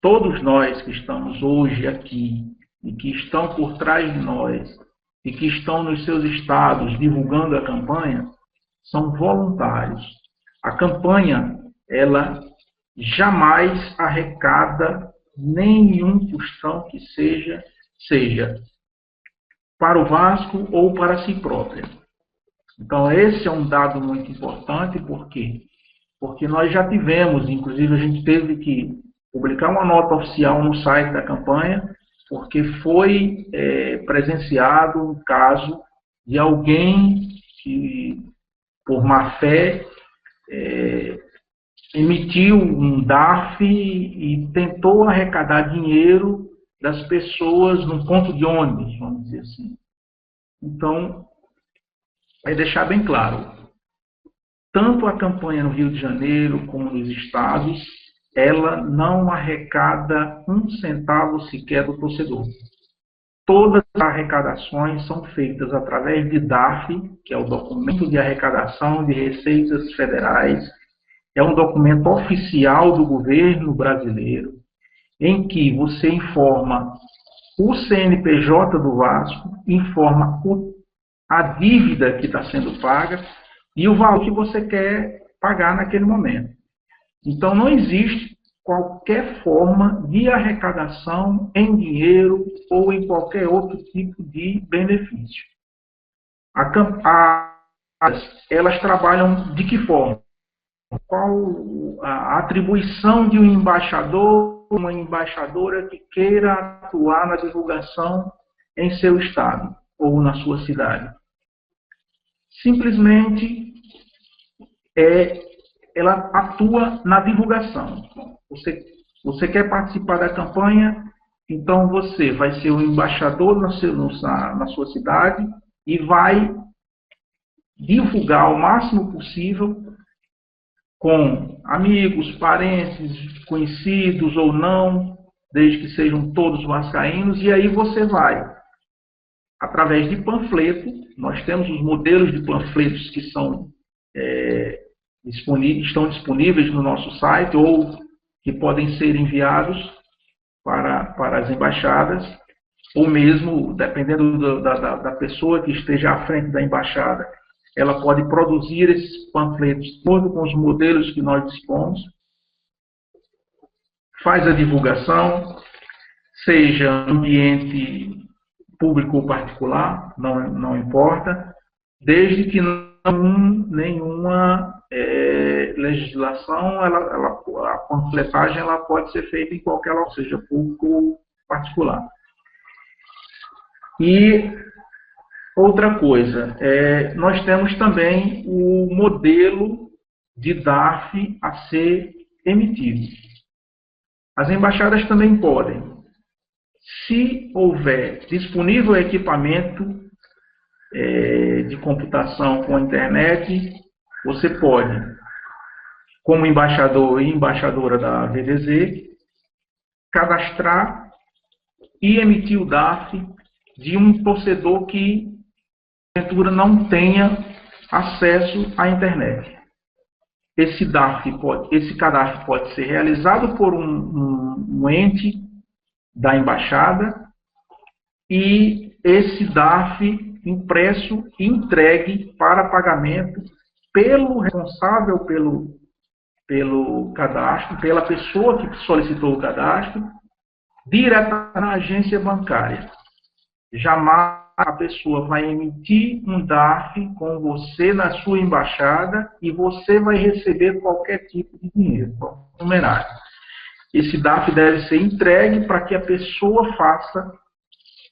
todos nós que estamos hoje aqui e que estão por trás de nós e que estão nos seus estados divulgando a campanha são voluntários. A campanha, ela jamais arrecada nenhum tostão que seja para o Vasco ou para si própria. Então, esse é um dado muito importante, por quê? Porque nós já tivemos, inclusive a gente teve que publicar uma nota oficial no site da campanha, porque foi presenciado um caso de alguém que, por má fé, emitiu um DARF e tentou arrecadar dinheiro das pessoas num ponto de ônibus, vamos dizer assim. Então, vai deixar bem claro, tanto a campanha no Rio de Janeiro como nos estados, ela não arrecada um centavo sequer do torcedor. Todas as arrecadações são feitas através de DARF, que é o Documento de Arrecadação de Receitas Federais. É um documento oficial do governo brasileiro, em que você informa o CNPJ do Vasco, informa a dívida que está sendo paga e o valor que você quer pagar naquele momento. Então, não existe qualquer forma de arrecadação em dinheiro ou em qualquer outro tipo de benefício. Elas trabalham de que forma? Qual a atribuição de um embaixador, uma embaixadora que queira atuar na divulgação em seu estado ou na sua cidade? Simplesmente ela atua na divulgação. Você quer participar da campanha, então você vai ser o embaixador na sua cidade e vai divulgar o máximo possível com amigos, parentes, conhecidos ou não, desde que sejam todos vascaínos, e aí você vai, através de panfleto, nós temos os modelos de panfletos que são, estão disponíveis no nosso site, ou que podem ser enviados para as embaixadas, ou mesmo, dependendo da pessoa que esteja à frente da embaixada, ela pode produzir esses panfletos de acordo com os modelos que nós dispomos, faz a divulgação, seja ambiente público ou particular, não importa, desde que nenhuma legislação, a panfletagem ela pode ser feita em qualquer local, seja público ou particular. E outra coisa, nós temos também o modelo de DARF a ser emitido. As embaixadas também podem, se houver disponível equipamento de computação com a internet, você pode, como embaixador e embaixadora da VDZ, cadastrar e emitir o DARF de um torcedor que, porventura, não tenha acesso à internet. Esse cadastro pode ser realizado por um ente da embaixada e esse DARF impresso e entregue para pagamento pelo responsável pelo cadastro, pela pessoa que solicitou o cadastro, direto na agência bancária. Jamais a pessoa vai emitir um DARF com você na sua embaixada e você vai receber qualquer tipo de dinheiro, numerário. Esse DARF deve ser entregue para que a pessoa faça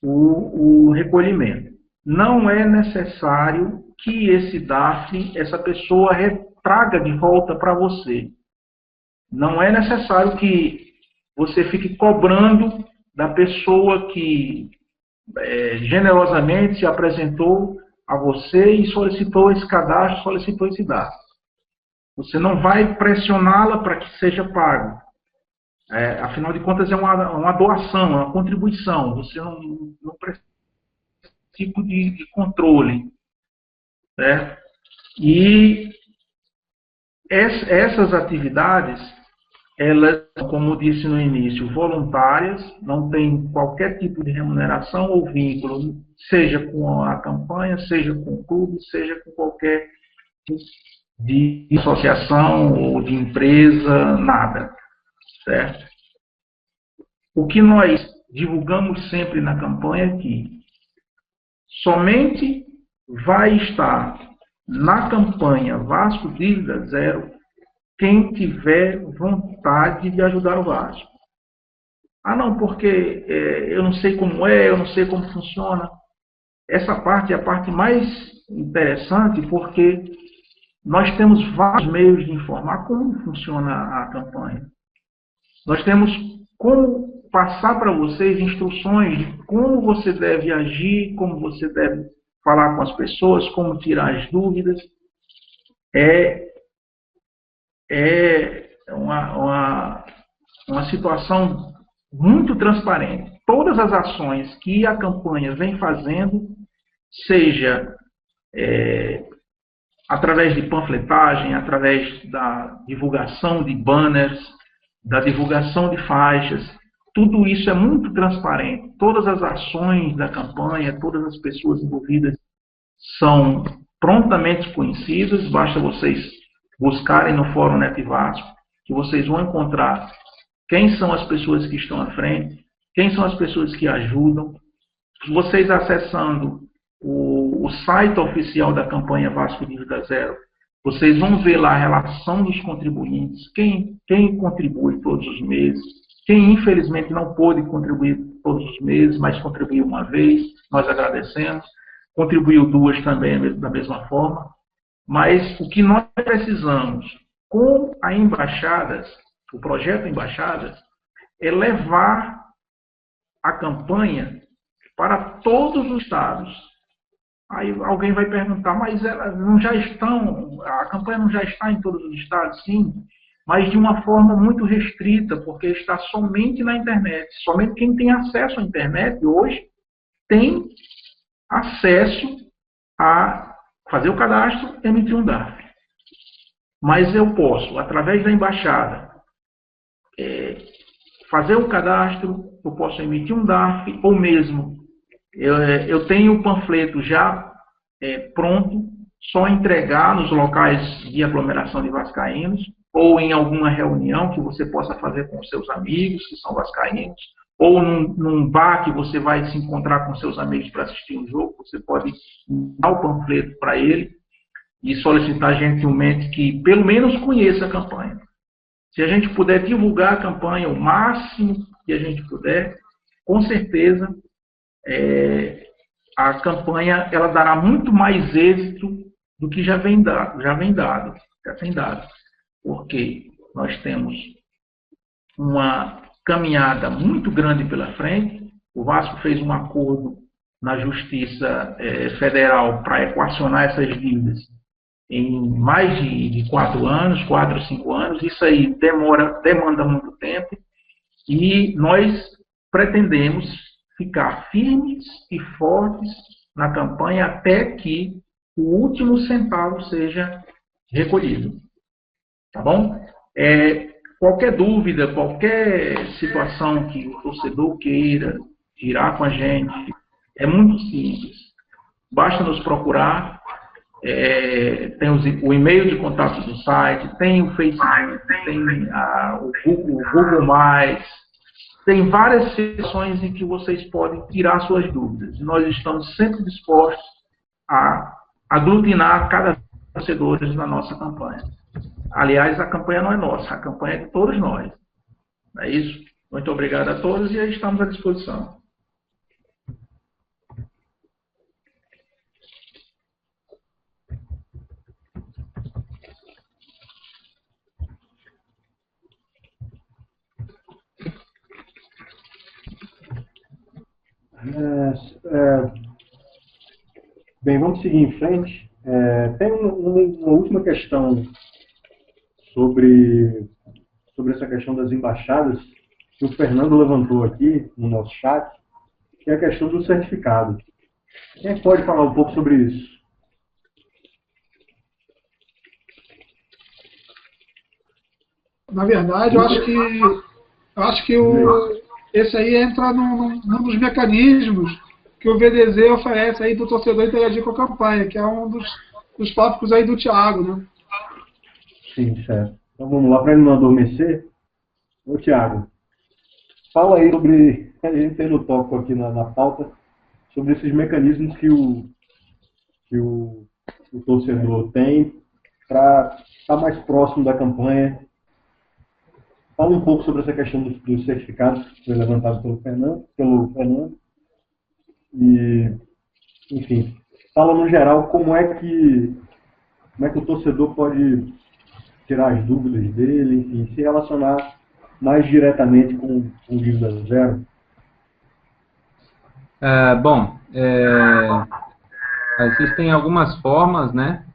o recolhimento. Não é necessário que esse DARF, essa pessoa traga de volta para você. Não é necessário que você fique cobrando da pessoa que generosamente se apresentou a você e solicitou esse cadastro, solicitou esse DARF. Você não vai pressioná-la para que seja pago. Afinal de contas, é uma doação, é uma contribuição. Você não precisa desse tipo de controle. Né? E essas atividades, elas, como disse no início, voluntárias, não tem qualquer tipo de remuneração ou vínculo, seja com a campanha, seja com o clube, seja com qualquer tipo de associação ou de empresa, nada. Certo? O que nós divulgamos sempre na campanha é que somente vai estar na campanha Vasco Dívida Zero quem tiver vontade de ajudar o Vasco. Ah, não, porque eu não sei como eu não sei como funciona. Essa parte é a parte mais interessante, porque nós temos vários meios de informar como funciona a campanha. Nós temos como passar para vocês instruções de como você deve agir, como você deve falar com as pessoas, como tirar as dúvidas. É uma situação muito transparente. Todas as ações que a campanha vem fazendo, seja através de panfletagem, através da divulgação de banners, da divulgação de faixas, tudo isso é muito transparente. Todas as ações da campanha, todas as pessoas envolvidas são prontamente conhecidas, basta vocês buscarem no Fórum Net Vasco, que vocês vão encontrar quem são as pessoas que estão à frente, quem são as pessoas que ajudam. Vocês acessando o site oficial da campanha Vasco Dívida Zero, vocês vão ver lá a relação dos contribuintes, quem contribui todos os meses, quem infelizmente não pôde contribuir todos os meses, mas contribuiu uma vez, nós agradecemos, contribuiu duas também da mesma forma. Mas o que nós precisamos com a Embaixadas, o projeto Embaixadas, é levar a campanha para todos os estados. Aí alguém vai perguntar, mas elas não já estão, a campanha não já está em todos os estados? Sim, mas de uma forma muito restrita, porque está somente na internet. Somente quem tem acesso à internet hoje tem acesso a fazer o cadastro e emitir um DARF. Mas eu posso, através da embaixada, fazer o cadastro, eu posso emitir um DARF, ou mesmo, eu tenho o panfleto já pronto, só entregar nos locais de aglomeração de vascaínos, ou em alguma reunião que você possa fazer com seus amigos que são vascaínos, ou num bar que você vai se encontrar com seus amigos para assistir um jogo, você pode dar o panfleto para ele e solicitar gentilmente que pelo menos conheça a campanha. Se a gente puder divulgar a campanha o máximo que a gente puder, com certeza a campanha ela dará muito mais êxito do que já tem dado. Porque nós temos uma caminhada muito grande pela frente. O Vasco fez um acordo na Justiça Federal para equacionar essas dívidas em mais de 4 anos, 4 ou 5 anos. Isso aí demanda muito tempo e nós pretendemos ficar firmes e fortes na campanha até que o último centavo seja recolhido. Tá bom? Qualquer dúvida, qualquer situação que o torcedor queira tirar com a gente, é muito simples. Basta nos procurar. Tem o e-mail de contato do site, tem o Facebook, tem o Google+, tem várias sessões em que vocês podem tirar suas dúvidas. E nós estamos sempre dispostos a aglutinar cada vez mais torcedores na nossa campanha. Aliás, a campanha não é nossa, a campanha é de todos nós. É isso. Muito obrigado a todos e aí estamos à disposição. Bem, vamos seguir em frente. Tem uma última questão sobre essa questão das embaixadas, que o Fernando levantou aqui no nosso chat, que é a questão do certificado. Quem é que pode falar um pouco sobre isso? Na verdade, eu acho que esse aí entra num dos mecanismos que o VDZ oferece aí para o torcedor interagir com a campanha, que é um dos tópicos aí do Thiago, né? Sim, certo. Então vamos lá, para ele não adormecer. Ô, Thiago, fala aí sobre, a gente tem no tópico aqui na pauta, sobre esses mecanismos que o torcedor tem para estar mais próximo da campanha. Fala um pouco sobre essa questão dos certificados que foi levantado pelo Fernando. E, enfim, fala no geral como é que o torcedor pode tirar as dúvidas dele, enfim, se relacionar mais diretamente com dívida zero. Existem algumas formas, né?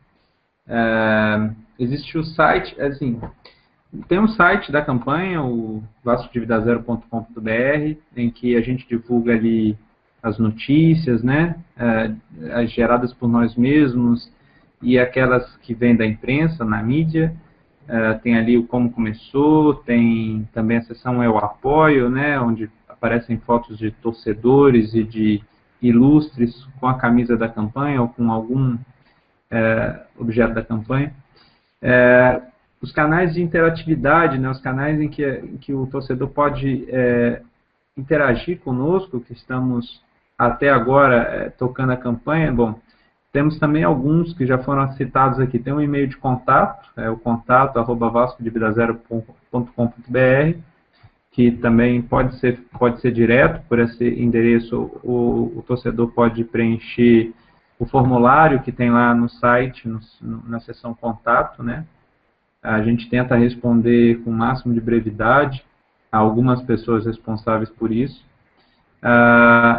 Existe o site, assim, tem um site da campanha, o vascodividazero.com.br, em que a gente divulga ali as notícias, né, as geradas por nós mesmos e aquelas que vêm da imprensa, na mídia. Tem ali o como começou, tem também a seção Eu Apoio, né, onde aparecem fotos de torcedores e de ilustres com a camisa da campanha ou com algum objeto da campanha. Os canais de interatividade, né, os canais em que o torcedor pode interagir conosco, que estamos até agora tocando a campanha. Bom, temos também alguns que já foram citados aqui. Tem um e-mail de contato, o contato@vascodividazero.com.br, que também pode ser direto por esse endereço. O torcedor pode preencher o formulário que tem lá no site, na seção contato, né? A gente tenta responder com o máximo de brevidade a algumas pessoas responsáveis por isso.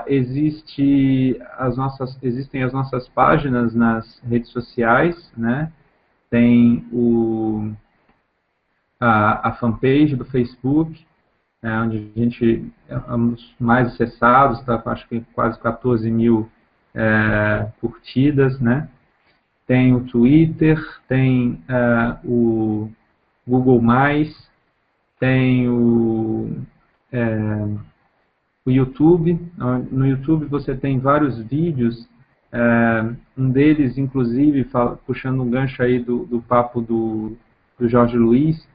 Existem as nossas páginas nas redes sociais, né? Tem a fanpage do Facebook, onde a gente é um dos mais acessados, está acho que quase 14 mil curtidas, né? Tem o Twitter, tem o Google+, tem o YouTube. No YouTube você tem vários vídeos, um deles, inclusive, puxando um gancho aí do papo do Jorge Luiz,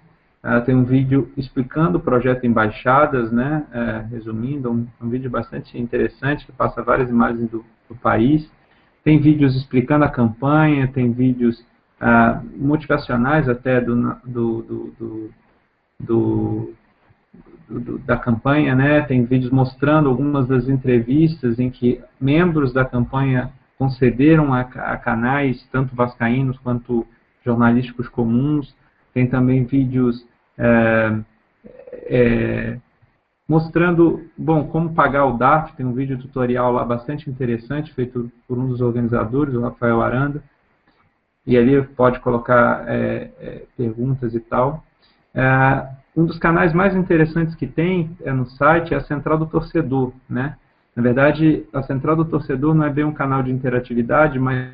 tem um vídeo explicando o projeto Embaixadas, né, resumindo, um vídeo bastante interessante, que passa várias imagens do país. Tem vídeos explicando a campanha, tem vídeos motivacionais até da campanha, né? Tem vídeos mostrando algumas das entrevistas em que membros da campanha concederam a canais, tanto vascaínos quanto jornalísticos comuns. Tem também vídeos mostrando, bom, como pagar o DARF. Tem um vídeo tutorial lá bastante interessante, feito por um dos organizadores, o Rafael Aranda, e ali pode colocar perguntas e tal. Um dos canais mais interessantes que tem no site é a Central do Torcedor, né? Na verdade, a Central do Torcedor não é bem um canal de interatividade, mas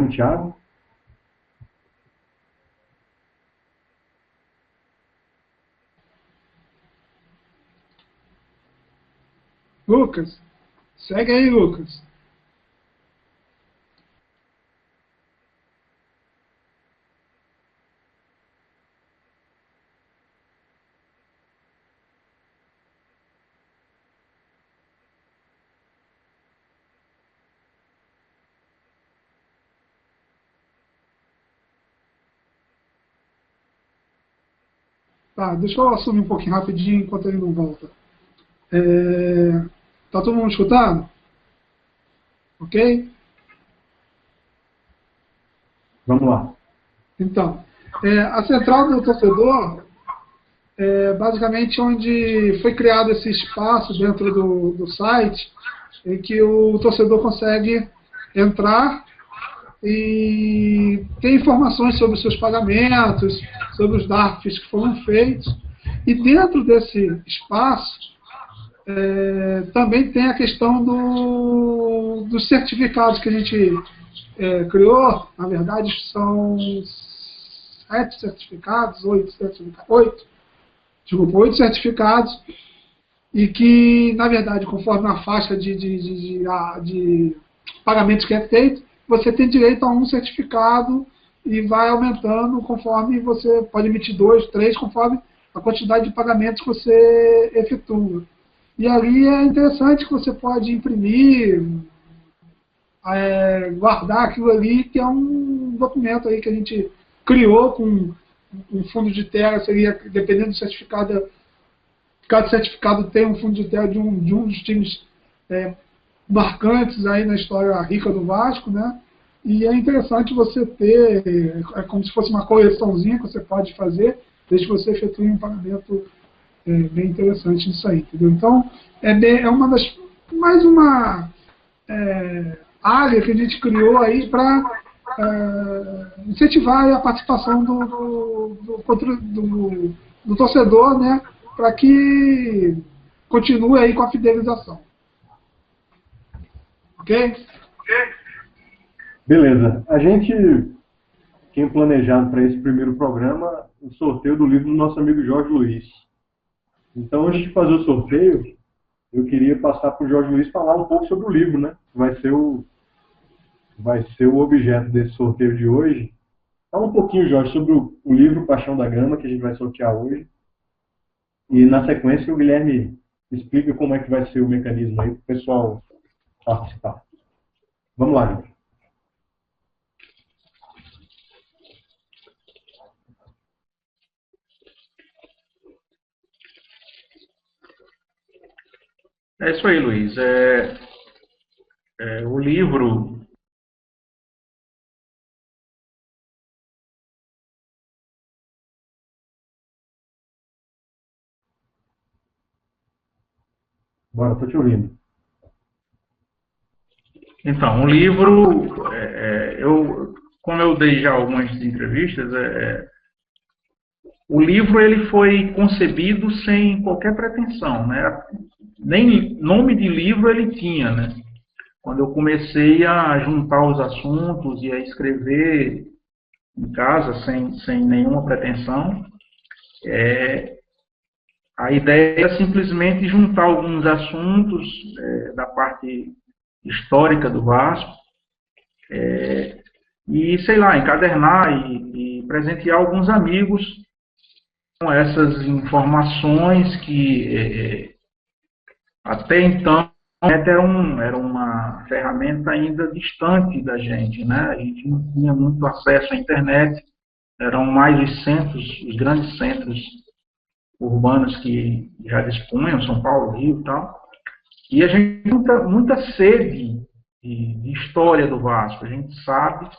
Thiago? Lucas, segue aí, Lucas. Tá, deixa eu assumir um pouquinho rapidinho enquanto ele não volta. Tá todo mundo escutando? Ok? Vamos lá. Então, a Central do Torcedor é basicamente onde foi criado esse espaço dentro do site em que o torcedor consegue entrar e ter informações sobre os seus pagamentos, sobre os DARFs que foram feitos. E dentro desse espaço, também tem a questão dos certificados que a gente criou. Na verdade, são 7 certificados, 8 certificados, oito certificados, e que, na verdade, conforme a faixa de pagamentos que é feito, você tem direito a um certificado e vai aumentando conforme você pode emitir 2, 3, conforme a quantidade de pagamentos que você efetua. E ali é interessante que você pode imprimir, guardar aquilo ali, que é um documento aí que a gente criou com um fundo de terra. Seria, dependendo do certificado, cada certificado tem um fundo de terra de um dos times marcantes aí na história rica do Vasco, né? E é interessante você ter, como se fosse uma coleçãozinha que você pode fazer, desde que você efetue um pagamento bem interessante nisso aí, entendeu? Então, é uma das, mais uma área que a gente criou aí para incentivar a participação do torcedor, né? Para que continue aí com a fidelização. Ok? Beleza. A gente tinha planejado para esse primeiro programa o sorteio do livro do nosso amigo Jorge Luiz. Então, antes de fazer o sorteio, eu queria passar para o Jorge Luiz falar um pouco sobre o livro, né? Vai ser o objeto desse sorteio de hoje. Fala um pouquinho, Jorge, sobre o livro Paixão da Gama, que a gente vai sortear hoje. E, na sequência, o Guilherme explica como é que vai ser o mecanismo aí para o pessoal participar. Vamos lá, gente. É isso aí, Luiz. O livro... Bora, estou te ouvindo. Então, o livro, como eu dei já algumas entrevistas, o livro ele foi concebido sem qualquer pretensão, né? Nem nome de livro ele tinha, né? Quando eu comecei a juntar os assuntos e a escrever em casa, sem nenhuma pretensão, a ideia era simplesmente juntar alguns assuntos da parte histórica do Vasco e, sei lá, encadernar e presentear alguns amigos com essas informações que até então era uma ferramenta ainda distante da gente, né? A gente não tinha muito acesso à internet, eram mais os grandes centros urbanos que já dispunham, São Paulo, Rio e tal, e a gente tem muita sede de história do Vasco. A gente sabe,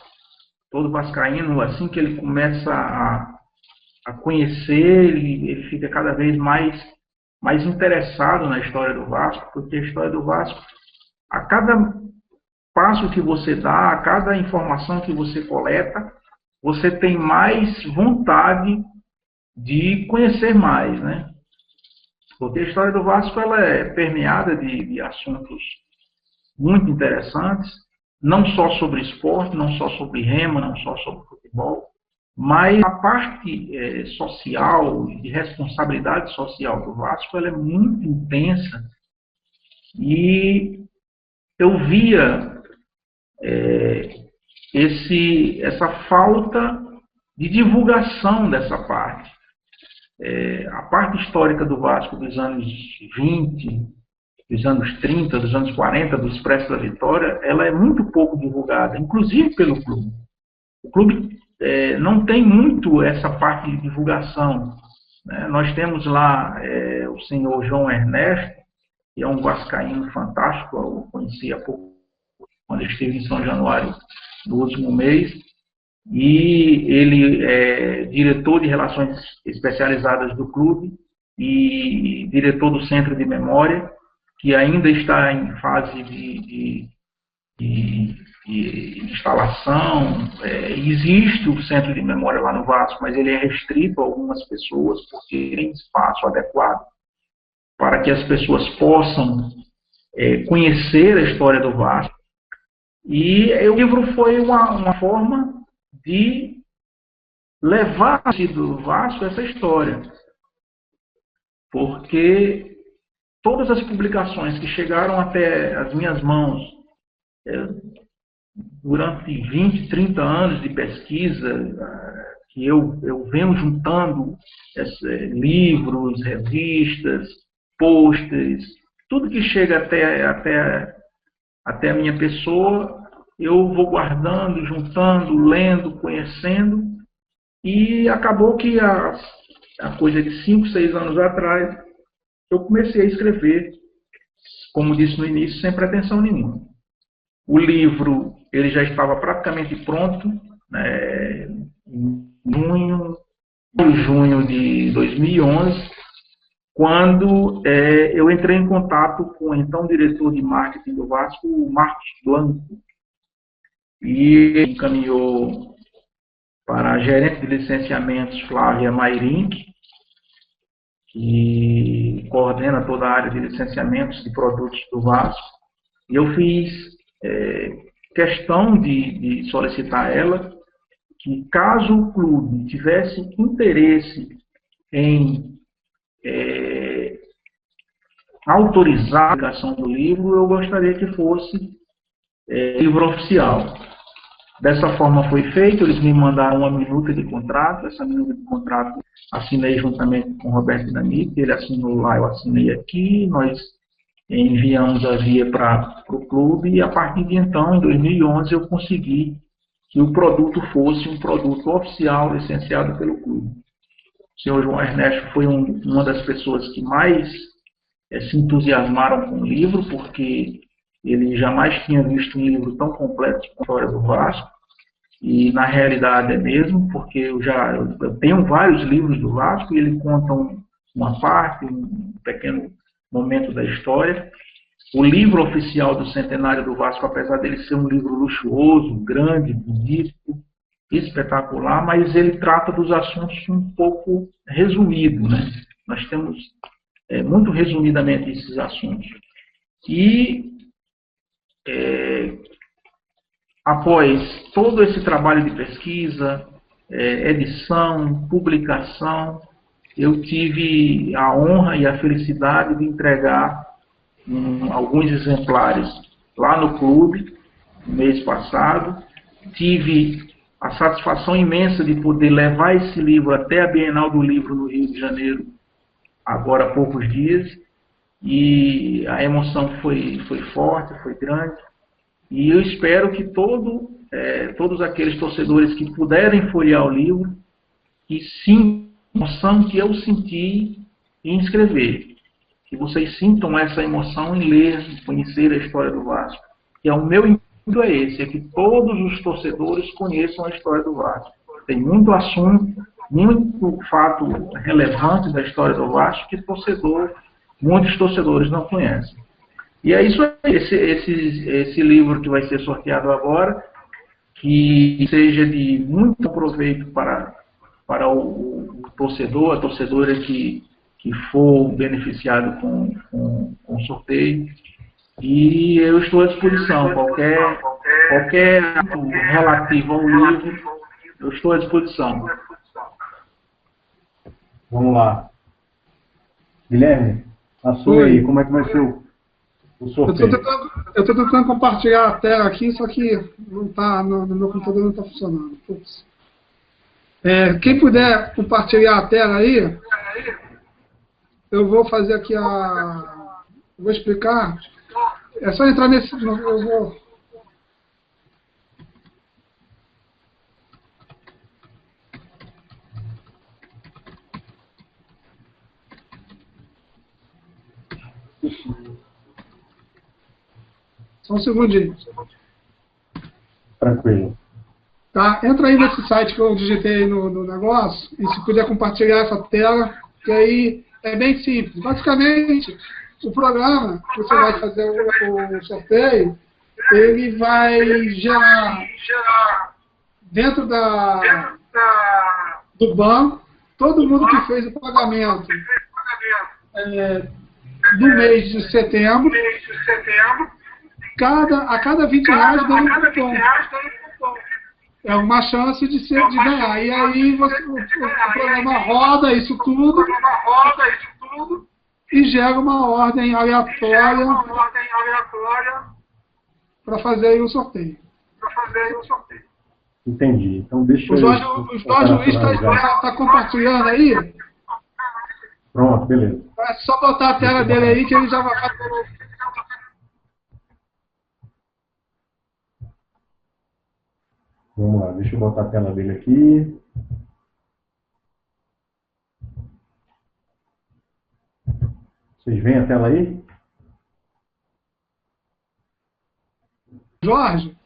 todo vascaíno, assim que ele começa a conhecer, ele fica cada vez mais interessado na história do Vasco, porque a história do Vasco, a cada passo que você dá, a cada informação que você coleta, você tem mais vontade de conhecer mais, né? Porque a história do Vasco ela é permeada de assuntos muito interessantes, não só sobre esporte, não só sobre remo, não só sobre futebol, mas a parte social, de responsabilidade social do Vasco, ela é muito intensa e eu via essa falta de divulgação dessa parte. A parte histórica do Vasco dos anos 20, dos anos 30, dos anos 40, do Expresso da Vitória, ela é muito pouco divulgada, inclusive pelo clube. O clube não tem muito essa parte de divulgação, né? Nós temos lá o senhor João Ernesto, que é um vascaíno fantástico, eu o conheci há pouco, quando ele esteve em São Januário, no último mês, e ele é diretor de relações especializadas do clube e diretor do Centro de Memória, que ainda está em fase de instalação. Existe o Centro de Memória lá no Vasco, mas ele é restrito a algumas pessoas, porque tem espaço adequado para que as pessoas possam conhecer a história do Vasco. E o livro foi uma forma de levar do Vasco essa história, porque todas as publicações que chegaram até as minhas mãos durante 20, 30 anos de pesquisa, que eu venho juntando livros, revistas, pôsteres, tudo que chega até a minha pessoa, eu vou guardando, juntando, lendo, conhecendo, e acabou que a coisa de 5, 6 anos atrás, eu comecei a escrever, como disse no início, sem pretensão nenhuma. O livro ele já estava praticamente pronto, né, em junho de 2011, quando eu entrei em contato com o então diretor de marketing do Vasco, o Marcos Blanco, e ele encaminhou para a gerente de licenciamentos, Flávia Mairink, que coordena toda a área de licenciamentos de produtos do Vasco, e eu fiz questão de solicitar a ela que, caso o clube tivesse interesse em autorizar a publicação do livro, eu gostaria que fosse livro oficial. Dessa forma foi feito, eles me mandaram uma minuta de contrato, essa minuta de contrato assinei juntamente com o Roberto Danique, ele assinou lá, eu assinei aqui, nós enviamos a via para o clube, e a partir de então, em 2011, eu consegui que o produto fosse um produto oficial licenciado pelo clube. O senhor João Ernesto foi uma das pessoas que mais se entusiasmaram com o livro, porque ele jamais tinha visto um livro tão completo como a história do Vasco, e na realidade é mesmo, porque eu tenho vários livros do Vasco, e ele conta uma parte, um pequeno momento da história, o livro oficial do Centenário do Vasco, apesar dele ser um livro luxuoso, grande, bonito, espetacular, mas ele trata dos assuntos um pouco resumido, né? Nós temos muito resumidamente esses assuntos. E após todo esse trabalho de pesquisa, edição, publicação, eu tive a honra e a felicidade de entregar alguns exemplares lá no clube, no mês passado. Tive a satisfação imensa de poder levar esse livro até a Bienal do Livro no Rio de Janeiro, agora há poucos dias, e a emoção foi forte, foi grande, e eu espero que todos aqueles torcedores que puderem folhear o livro, que sintam a emoção que eu senti em escrever, que vocês sintam essa emoção em ler, em conhecer a história do Vasco, que é o meu intuito é esse, é que todos os torcedores conheçam a história do Vasco. Tem muito assunto, muito fato relevante da história do Vasco que muitos torcedores não conhecem. E é isso aí, esse livro que vai ser sorteado agora, que seja de muito proveito para o torcedor, a torcedora que for beneficiado com o sorteio. E eu estou à disposição, qualquer ato relativo ao livro, eu estou à disposição. Vamos lá. Guilherme, a sua aí, como é que vai ser o sorteio? Eu estou tentando compartilhar a tela aqui, só que não tá, no meu computador não está funcionando. Quem puder compartilhar a tela aí, eu vou fazer aqui vou explicar. É só entrar nesse... Eu vou... Só um segundinho. Tranquilo. Tá? Entra aí nesse site que eu digitei no negócio, e se puder compartilhar essa tela, que aí é bem simples. Basicamente, o programa que você vai fazer o sorteio, ele vai gerar dentro do banco, todo mundo que fez o pagamento do mês de setembro, a cada 20 reais dando um cupom. É uma chance de ganhar. E aí o programa roda isso tudo e gera uma ordem aleatória para fazer aí o sorteio. Entendi. Então deixa o Jorge Luiz está compartilhando aí. Pronto, beleza. É só botar a tela dele aí que ele já vai fazer. Vamos lá, deixa eu botar a tela dele aqui. Vocês veem a tela aí? Jorge,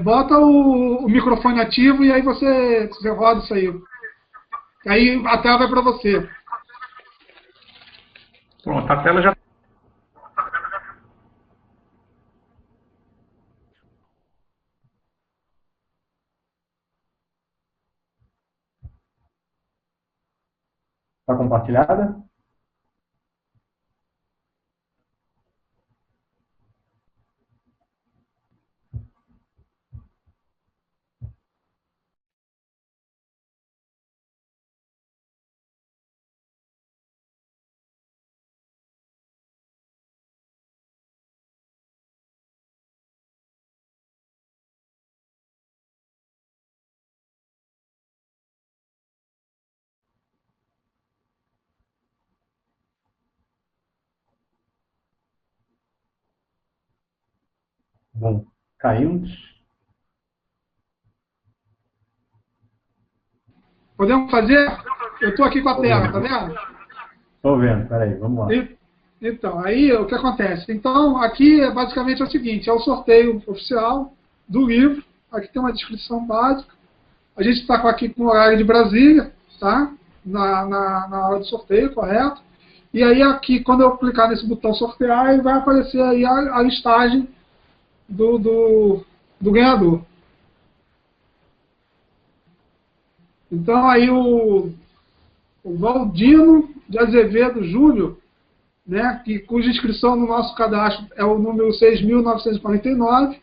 bota o microfone ativo e aí você roda isso aí. Aí a tela vai para você. Pronto, a tela já... Está compartilhada? Bom, caímos. Podemos fazer? Eu estou aqui com a tela, tá vendo? Estou vendo, peraí, vamos lá. Então, aí o que acontece? Então, aqui basicamente é o seguinte, é o sorteio oficial do livro. Aqui tem uma descrição básica. A gente está aqui com o horário de Brasília, tá? Na hora do sorteio, correto? E aí aqui, quando eu clicar nesse botão sortear, ele vai aparecer aí a listagem do ganhador. Então aí o Valdino de Azevedo Júnior, né, cuja inscrição no nosso cadastro é o número 6.949,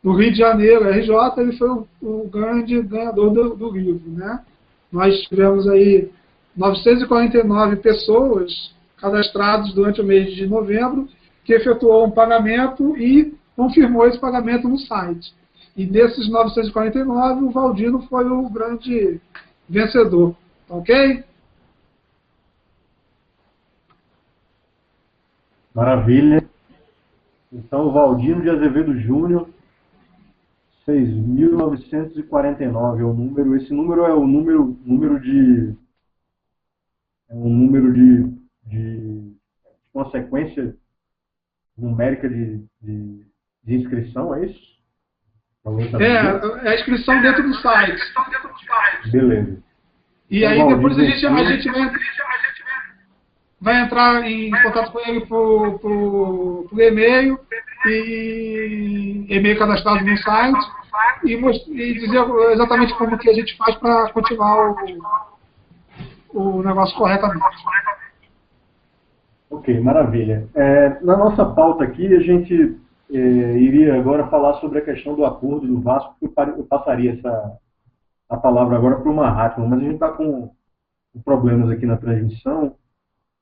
no Rio de Janeiro, RJ, ele foi o grande ganhador do livro, né? Nós tivemos aí 949 pessoas cadastradas durante o mês de novembro, que efetuou um pagamento e confirmou esse pagamento no site. E desses 949, o Valdino foi o grande vencedor. Ok? Maravilha. Então, o Valdino de Azevedo Júnior, 6.949 é o número. Esse número é o número de consequência numérica de inscrição, é isso? É a inscrição dentro do site. Beleza. E aí depois a gente vai entrar em contato com ele por e-mail, e e-mail cadastrado no site, e dizer exatamente como que a gente faz para continuar o negócio corretamente. Ok, maravilha. Na nossa pauta aqui, a gente iria agora falar sobre a questão do acordo do Vasco. Eu passaria a palavra agora para o Mahatma, mas a gente está com problemas aqui na transmissão.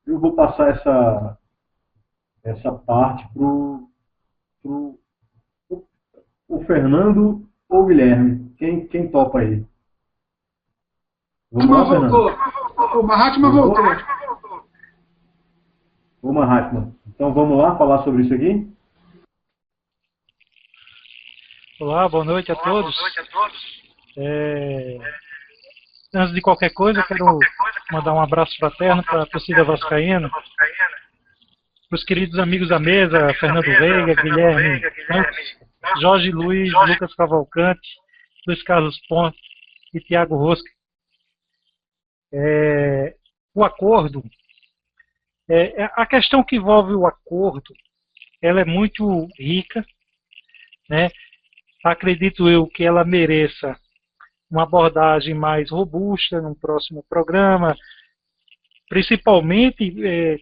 Eu vou passar essa parte para o Fernando ou o Guilherme. Quem topa aí? Vamos lá, Fernando? O Mahatma voltou. O Mahatma. Então vamos lá falar sobre isso aqui? Olá, boa noite a todos. Antes de qualquer coisa, eu quero mandar um abraço fraterno para a torcida vascaína, para os queridos amigos da mesa, Fernando Veiga, Guilherme Santos, Jorge Luiz, Lucas Cavalcante, Luiz Carlos Ponte e Tiago Rosca. O acordo, a questão que envolve o acordo, ela é muito rica, né? Acredito eu que ela mereça uma abordagem mais robusta num próximo programa, principalmente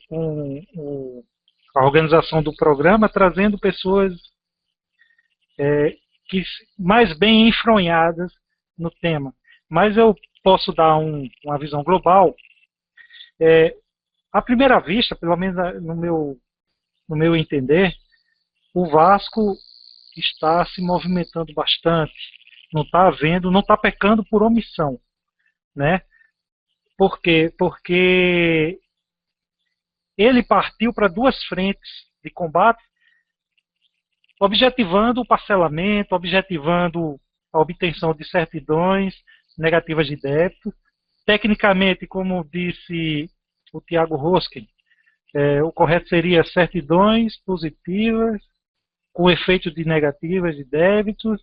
com a organização do programa, trazendo pessoas mais bem enfronhadas no tema. Mas eu posso dar uma visão global. À primeira vista, pelo menos no meu entender, o Vasco está se movimentando bastante, não está pecando por omissão, né? Por quê? Porque ele partiu para duas frentes de combate, objetivando o parcelamento, objetivando a obtenção de certidões negativas de débito. Tecnicamente, como disse o Tiago Rosken, o correto seria certidões positivas com efeito de negativas de débitos,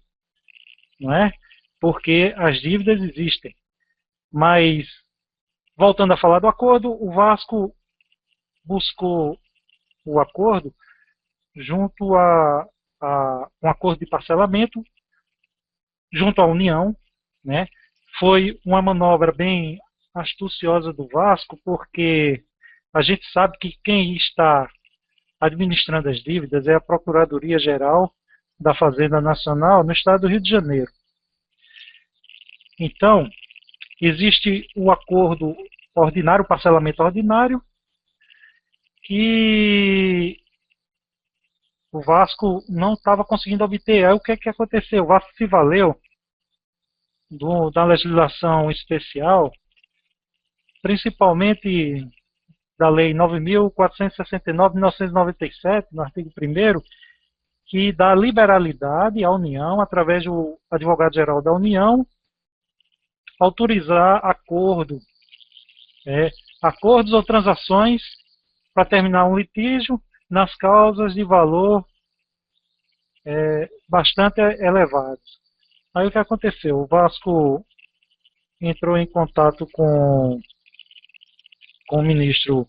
não é? Porque as dívidas existem. Mas, voltando a falar do acordo, o Vasco buscou o acordo junto a um acordo de parcelamento junto à União, né? Foi uma manobra bem astuciosa do Vasco, porque a gente sabe que quem está administrando as dívidas é a Procuradoria-Geral da Fazenda Nacional no estado do Rio de Janeiro. Então, existe o acordo ordinário, o parcelamento ordinário, que o Vasco não estava conseguindo obter. Aí o que aconteceu? O Vasco se valeu da legislação especial, principalmente da Lei 9.469 de 1997, no artigo 1º, que dá liberalidade à União, através do advogado-geral da União, autorizar acordos ou transações para terminar um litígio nas causas de valor bastante elevados. Aí o que aconteceu? O Vasco entrou em contato com o ministro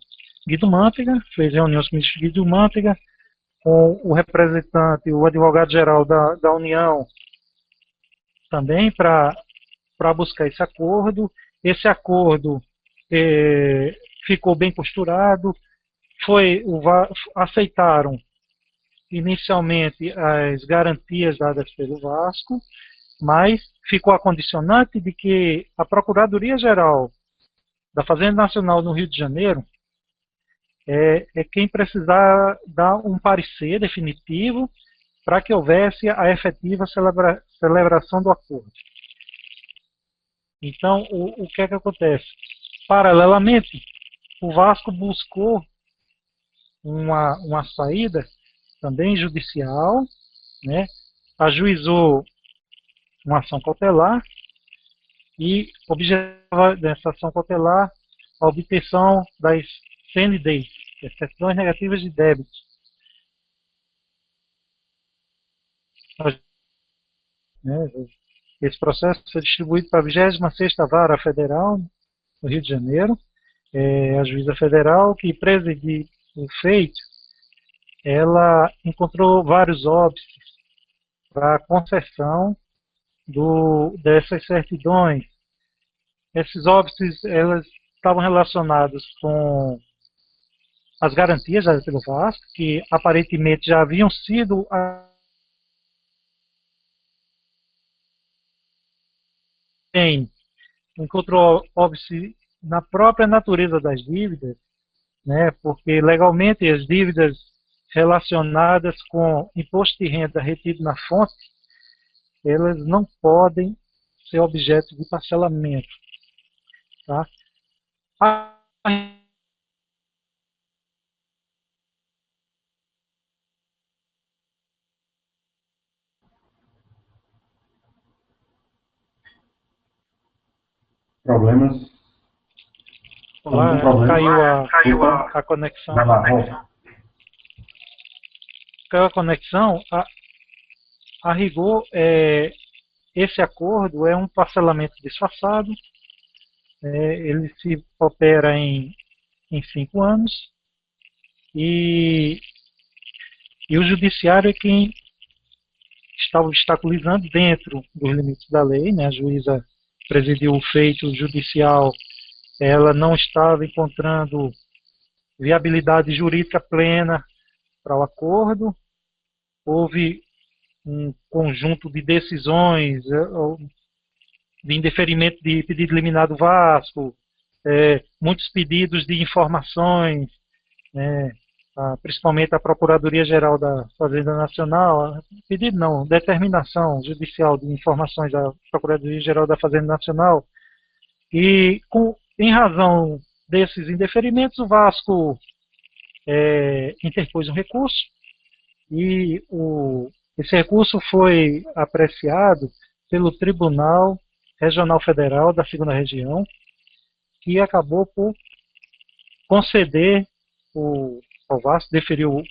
Guido Mantega, fez reuniões com o ministro Guido Mantega, com o representante, o advogado-geral da União, também para buscar esse acordo. Esse acordo ficou bem costurado, aceitaram inicialmente as garantias dadas pelo Vasco, mas ficou a condicionante de que a Procuradoria-Geral da Fazenda Nacional no Rio de Janeiro é quem precisar dar um parecer definitivo para que houvesse a efetiva celebração do acordo. Então, o que é que acontece? Paralelamente, o Vasco buscou uma saída também judicial, né? Ajuizou uma ação cautelar e objetivava dessa ação cautelar a obtenção das CNDs, certidões negativas de débito. Esse processo foi distribuído para a 26ª Vara Federal, no Rio de Janeiro. A juíza federal que presidiu o feito, ela encontrou vários óbices para a concessão dessas certidões. Esses óbices, elas estavam relacionados com as garantias dadas pelo Vasco, que aparentemente já haviam sido encontrou óbice na própria natureza das dívidas, né, porque legalmente as dívidas relacionadas com imposto de renda retido na fonte, elas não podem ser objeto de parcelamento. Tá? Problemas? Olá, caiu a conexão. Vai lá, volta. Caiu a conexão. A rigor, esse acordo é um parcelamento disfarçado. Ele se opera em 5 anos. E o judiciário é quem está obstaculizando dentro dos limites da lei, né? A juíza presidiu o feito judicial, ela não estava encontrando viabilidade jurídica plena para o acordo. Houve um conjunto de decisões de indeferimento de pedido liminar do Vasco, muitos pedidos de informações, né, principalmente a Procuradoria-Geral da Fazenda Nacional, pedido não, determinação judicial de informações da Procuradoria-Geral da Fazenda Nacional, e em razão desses indeferimentos, o Vasco interpôs um recurso, e esse recurso foi apreciado pelo Tribunal Regional Federal da 2ª Região, que acabou por conceder ao Vasco, deferiu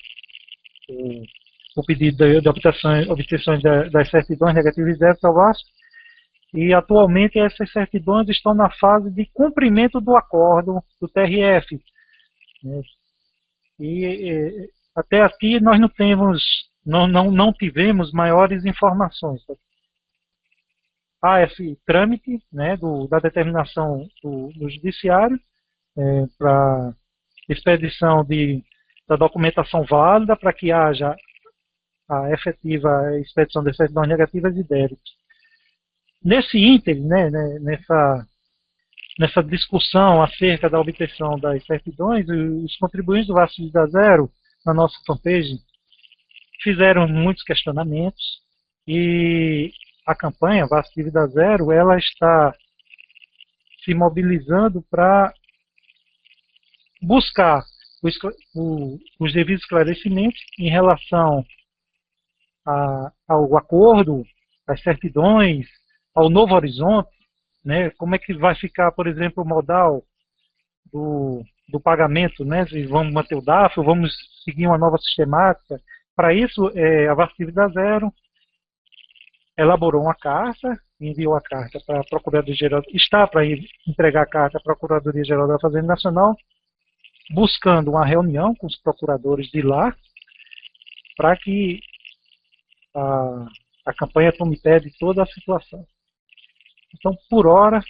o pedido de obtenção das certidões negativas de débito ao Vasco, e atualmente essas certidões estão na fase de cumprimento do acordo do TRF. E até aqui nós não tivemos maiores informações. Há esse trâmite, né, da determinação do judiciário para expedição da documentação válida para que haja a efetiva expedição das certidões negativas de débito. Nesse ínterim, né, nessa discussão acerca da obtenção das certidões, os contribuintes do Vasco Dívida Zero, na nossa fanpage, fizeram muitos questionamentos, e a campanha Vasco Dívida Zero, ela está se mobilizando para buscar os devidos esclarecimentos em relação ao acordo, às certidões, ao novo horizonte, né? Como é que vai ficar, por exemplo, o modal do pagamento, né? Se vamos manter o DAF, ou vamos seguir uma nova sistemática. Para isso, a Vasco Dívida Zero elaborou uma carta, enviou a carta para a Procuradoria-Geral, está para entregar a carta à Procuradoria-Geral da Fazenda Nacional, buscando uma reunião com os procuradores de lá, para que a campanha tome pé de toda a situação. Então, por hora,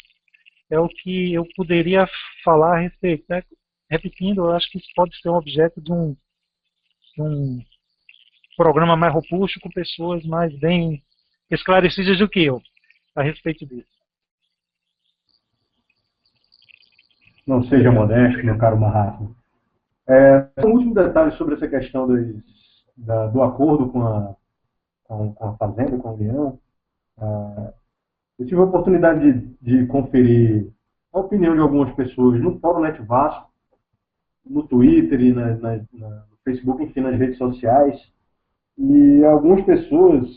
é o que eu poderia falar a respeito, né? Repetindo, eu acho que isso pode ser um objeto de um programa mais robusto, com pessoas mais bem esclarecidas do que eu a respeito disso. Não seja modesto, meu caro Mahatma. Um último detalhe sobre essa questão do acordo com a Fazenda, com a União. Eu tive a oportunidade de conferir a opinião de algumas pessoas no Fórum Net Vasco, no Twitter e no Facebook, enfim, nas redes sociais. E algumas pessoas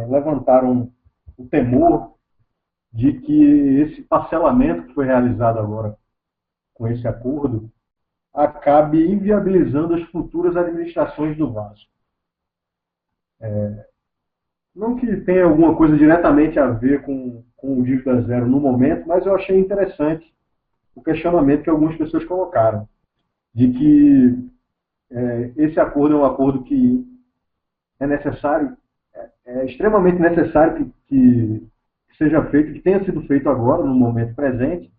levantaram o temor de que esse parcelamento que foi realizado agora com esse acordo acabe inviabilizando as futuras administrações do Vasco. Não que tenha alguma coisa diretamente a ver com o dívida zero no momento, mas eu achei interessante o questionamento que algumas pessoas colocaram, de que esse acordo é um acordo que é necessário, é extremamente necessário que seja feito, que tenha sido feito agora, no momento presente,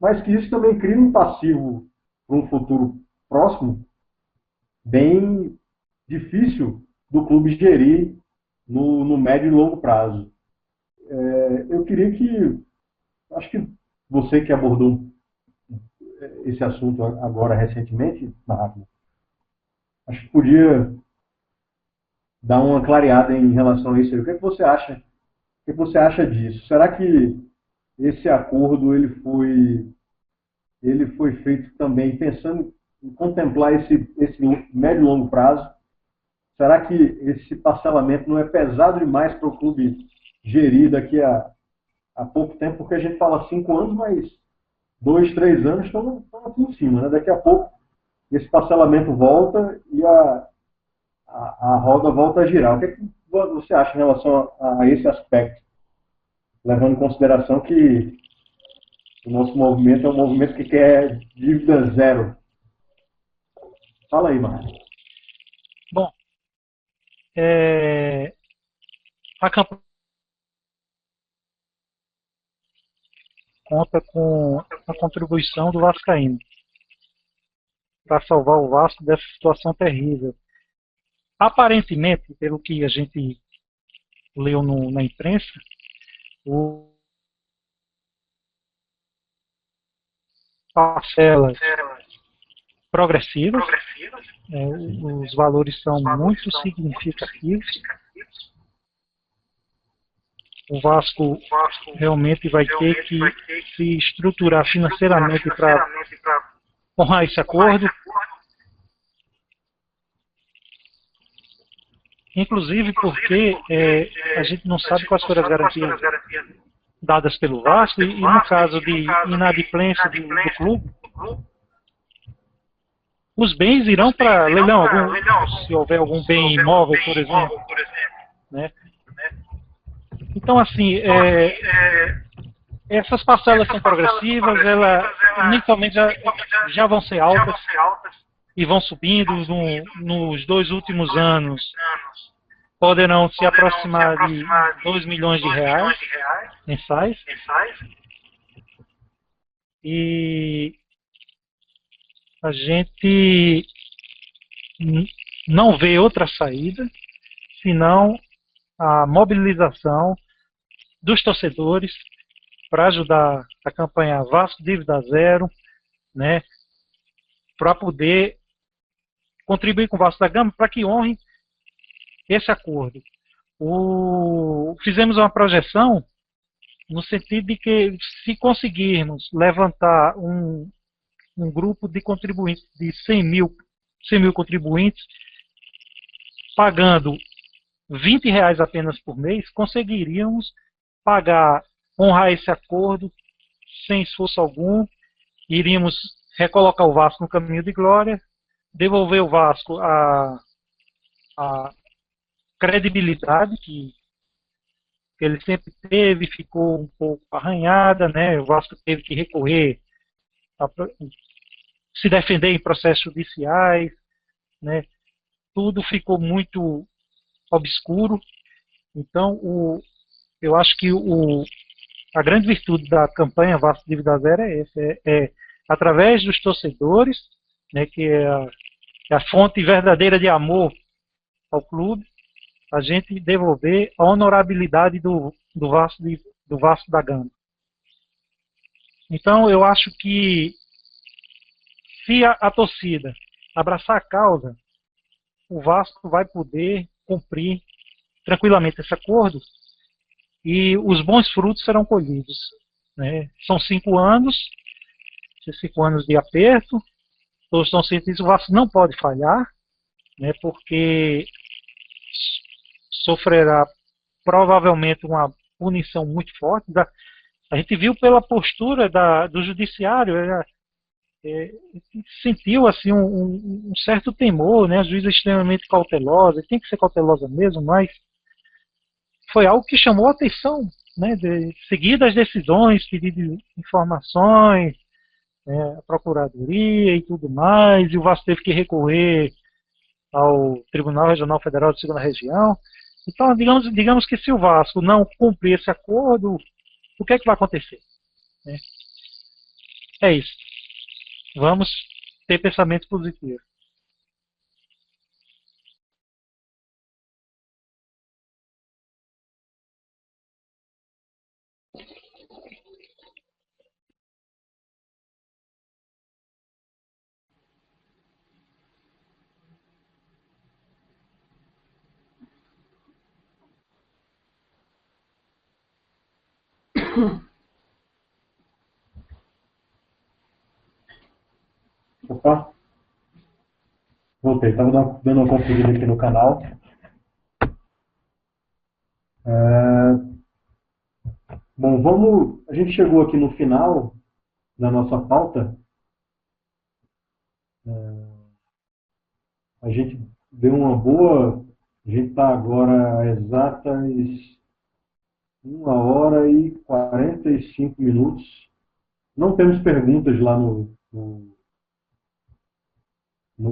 mas que isso também cria um passivo para um futuro próximo, bem difícil do clube gerir no médio e longo prazo. Eu queria acho que você que abordou esse assunto agora recentemente, Mahatma, acho que podia dar uma clareada em relação a isso aí. O que você acha? O que você acha disso? Será que esse acordo ele foi feito também pensando em contemplar esse médio e longo prazo? Será que esse parcelamento não é pesado demais para o clube gerir daqui a pouco tempo? Porque a gente fala 5 anos, mas 2, 3 anos estão aqui em cima, né? Daqui a pouco esse parcelamento volta e a roda volta a girar. O que você acha em relação a esse aspecto? Levando em consideração que o nosso movimento é um movimento que quer dívida zero. Fala aí, Marcos. Bom, a campanha conta com a contribuição do Vascaíno para salvar o Vasco dessa situação terrível. Aparentemente, pelo que a gente leu na imprensa, parcelas progressivas, os valores são muito significativos. O Vasco realmente vai ter que se estruturar financeiramente para honrar esse acordo. Inclusive porque a gente não sabe quais foram as garantias dadas pelo Vasco e no caso de inadimplência do clube, os bens irão para leilão, se houver algum bem imóvel, por exemplo. Né? Então, assim, essas parcelas são progressivas, elas inicialmente já vão ser altas e vão subindo nos 2 últimos anos. Poderão se aproximar de 2 milhões de reais mensais. E a gente não vê outra saída senão a mobilização dos torcedores para ajudar a campanha Vasco Dívida Zero, né, para poder contribuir com o Vasco da Gama para que honre esse acordo. Fizemos uma projeção no sentido de que se conseguirmos levantar um grupo de contribuintes de 100 mil contribuintes, pagando R$20 apenas por mês, conseguiríamos honrar esse acordo sem esforço algum, iríamos recolocar o Vasco no caminho de glória, devolver o Vasco a credibilidade que ele sempre teve, ficou um pouco arranhada, né? O Vasco teve que recorrer se defender em processos judiciais, né? Tudo ficou muito obscuro. Então, eu acho que a grande virtude da campanha Vasco Dívida Zero é essa, através dos torcedores, né, que é a fonte verdadeira de amor ao clube, a gente devolver a honorabilidade do Vasco da Gama. Então, eu acho que se a torcida abraçar a causa, o Vasco vai poder cumprir tranquilamente esse acordo e os bons frutos serão colhidos, né? São 5 anos, 5 anos de aperto, todos estão cientes disso, o Vasco não pode falhar, né, porque sofrerá provavelmente uma punição muito forte. A gente viu pela postura do judiciário, sentiu assim um certo temor, né? A juíza é extremamente cautelosa, tem que ser cautelosa mesmo, mas foi algo que chamou a atenção, né? Seguidas as decisões, pedido de informações, a procuradoria e tudo mais, e o Vasco teve que recorrer ao Tribunal Regional Federal de Segunda Região. Então, digamos que se o Vasco não cumprir esse acordo, o que é que vai acontecer? É isso. Vamos ter pensamento positivo. Opa, voltei. Estava dando uma conferida aqui no canal. Bom, a gente chegou aqui no final da nossa pauta. A gente deu uma boa... A gente está agora a exatas 1h45. Não temos perguntas lá no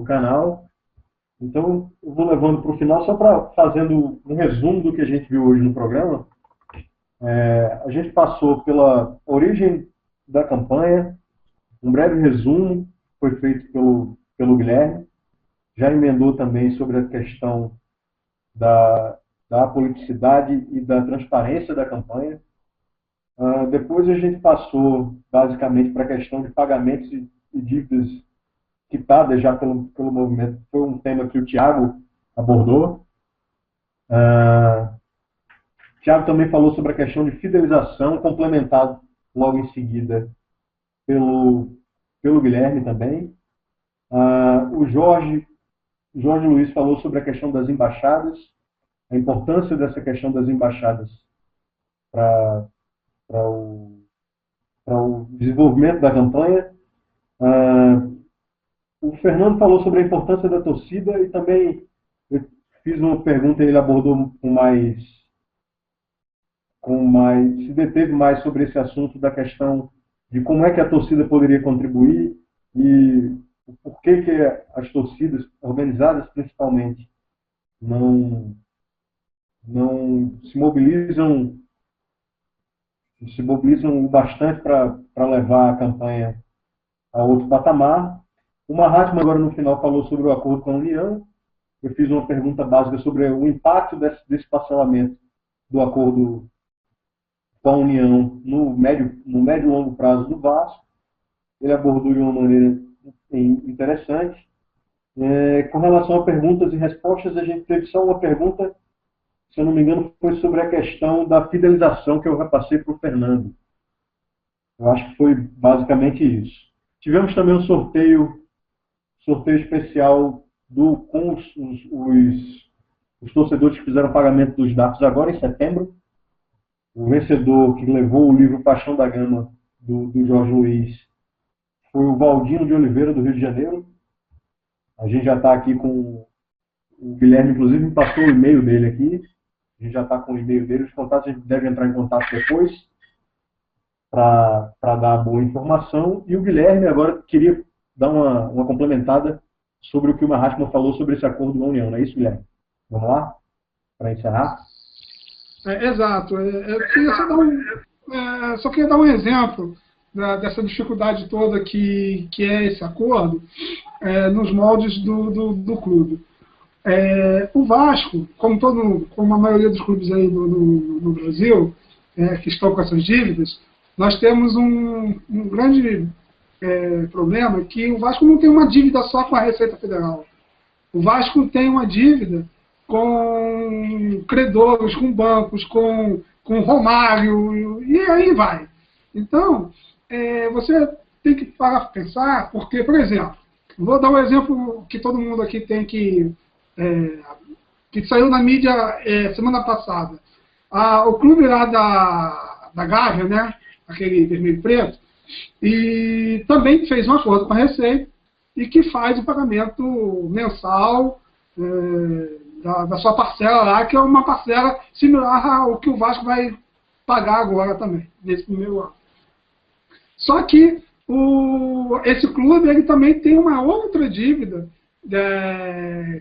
canal. Então, eu vou levando para o final, só para fazendo um resumo do que a gente viu hoje no programa. A gente passou pela origem da campanha, um breve resumo foi feito pelo Guilherme, já emendou também sobre a questão da apoliticidade e da transparência da campanha. Depois a gente passou basicamente para a questão de pagamentos e dívidas quitadas já pelo movimento. Foi um tema que o Thiago abordou. O Thiago também falou sobre a questão de fidelização, complementado logo em seguida pelo Guilherme também. O Jorge Luiz falou sobre a questão das embaixadas, a importância dessa questão das embaixadas para o desenvolvimento da campanha. O Fernando falou sobre a importância da torcida e também eu fiz uma pergunta e ele abordou se deteve mais sobre esse assunto da questão de como é que a torcida poderia contribuir e por que as torcidas organizadas principalmente não se mobilizam bastante para levar a campanha a outro patamar. O Mahatma agora no final falou sobre o acordo com a União. Eu fiz uma pergunta básica sobre o impacto desse parcelamento do acordo com a União no médio e longo prazo do Vasco. Ele abordou de uma maneira interessante. Com relação a perguntas e respostas, a gente teve só uma pergunta, se eu não me engano, foi sobre a questão da fidelização que eu repassei para o Fernando. Eu acho que foi basicamente isso. Tivemos também um sorteio especial com os torcedores que fizeram pagamento dos dados agora em setembro. O vencedor que levou o livro Paixão da Gama, do Jorge Luiz, foi o Valdino de Oliveira, do Rio de Janeiro. A gente já está aqui com o Guilherme, inclusive, me passou o e-mail dele aqui. A gente já está com o e-mail dele. Os contatos, a gente deve entrar em contato depois para dar a boa informação. E o Guilherme agora queria dar uma complementada sobre o que o Mahatma falou sobre esse acordo da União, não é isso, Guilherme? Vamos lá? Para encerrar? Exato. Eu queria só queria dar um exemplo dessa dificuldade toda que é esse acordo nos moldes do clube. O Vasco, como a maioria dos clubes aí no Brasil, que estão com essas dívidas, nós temos um grande problema que o Vasco não tem uma dívida só com a Receita Federal. O Vasco tem uma dívida com credores, com bancos, com Romário, e aí vai. Então, você tem que parar para pensar, porque, por exemplo, vou dar um exemplo que todo mundo aqui tem que saiu na mídia semana passada. O clube lá da Gávea, né, aquele vermelho e preto, e também fez um acordo com a Receita e que faz o pagamento mensal da sua parcela lá, que é uma parcela similar ao que o Vasco vai pagar agora também, nesse primeiro ano. Só que esse clube ele também tem uma outra dívida de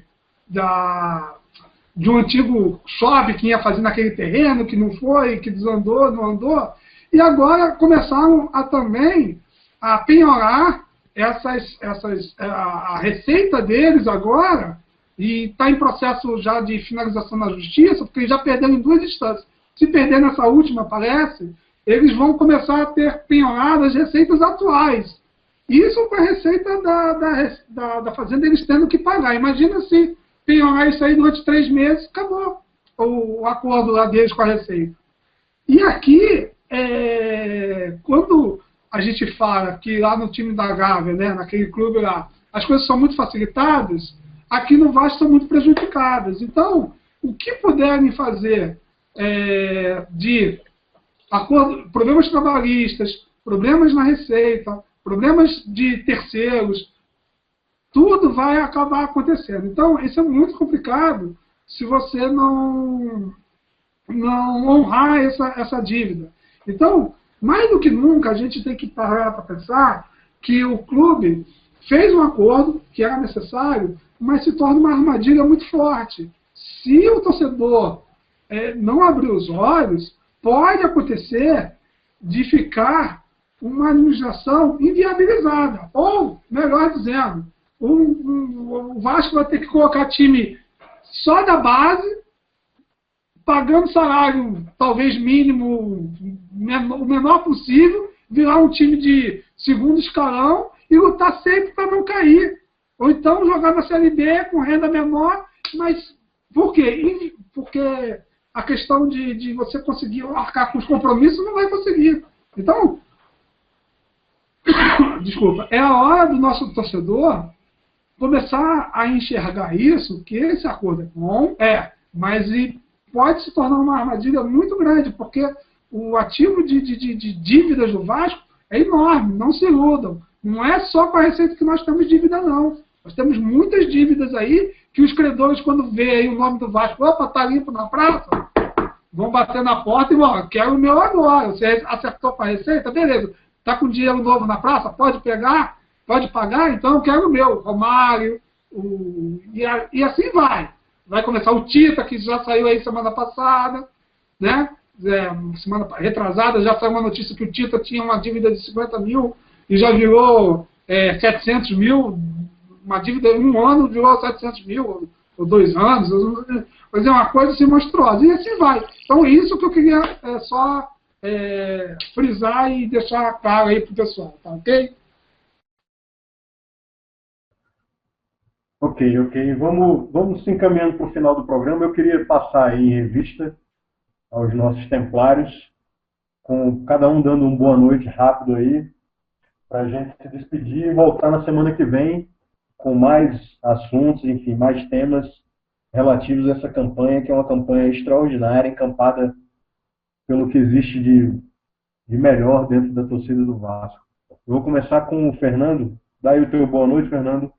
um antigo shopping que ia fazer naquele terreno, que não foi, que desandou, não andou, e agora começaram também a penhorar a receita deles agora, e está em processo já de finalização na justiça, porque eles já perderam em 2 instâncias. Se perder nessa última, parece, eles vão começar a ter penhoradas as receitas atuais. Isso para a receita da fazenda eles tendo que pagar. Imagina se penhorar isso aí durante 3 meses, acabou o acordo lá deles com a receita. E aqui, quando a gente fala que lá no time da Gávea, né, naquele clube lá, as coisas são muito facilitadas, aqui no Vasco são muito prejudicadas. Então, o que puderem fazer de acordo, problemas trabalhistas, problemas na receita, problemas de terceiros, tudo vai acabar acontecendo. Então, isso é muito complicado se você não honrar essa dívida. Então, mais do que nunca, a gente tem que parar para pensar que o clube fez um acordo que era necessário, mas se torna uma armadilha muito forte. Se o torcedor não abrir os olhos, pode acontecer de ficar uma administração inviabilizada. Ou, melhor dizendo, o Vasco vai ter que colocar time só da base, pagando salário talvez mínimo, o menor possível, virar um time de segundo escalão e lutar sempre para não cair. Ou então jogar na Série B com renda menor, mas por quê? Porque a questão de você conseguir arcar com os compromissos não vai conseguir. Então, desculpa, é a hora do nosso torcedor começar a enxergar isso, que esse acordo é bom, mas pode se tornar uma armadilha muito grande, porque o ativo de dívidas do Vasco é enorme, não se iludam. Não é só com a Receita que nós temos dívida, não. Nós temos muitas dívidas aí, que os credores, quando vê aí o nome do Vasco, opa, tá limpo na praça, vão bater na porta e, quero o meu agora. Você acertou com a Receita? Beleza. Tá com dinheiro novo na praça? Pode pegar? Pode pagar? Então eu quero o meu. Romário, e assim vai. Vai começar o Tita, que já saiu aí semana passada, né? Semana retrasada já saiu uma notícia que o Tita tinha uma dívida de 50 mil e já virou 700 mil, uma dívida em 1 ano virou 700 mil, ou 2 anos, mas é uma coisa assim monstruosa, e assim vai. Então isso que eu queria só frisar e deixar claro aí para o pessoal, tá ok? Ok. Vamos se encaminhando para o final do programa. Eu queria passar aí em revista aos nossos templários, com cada um dando uma boa noite rápido aí, para a gente se despedir e voltar na semana que vem com mais assuntos, enfim, mais temas relativos a essa campanha, que é uma campanha extraordinária, encampada pelo que existe de melhor dentro da torcida do Vasco. Eu vou começar com o Fernando. Dá aí o teu boa noite, Fernando.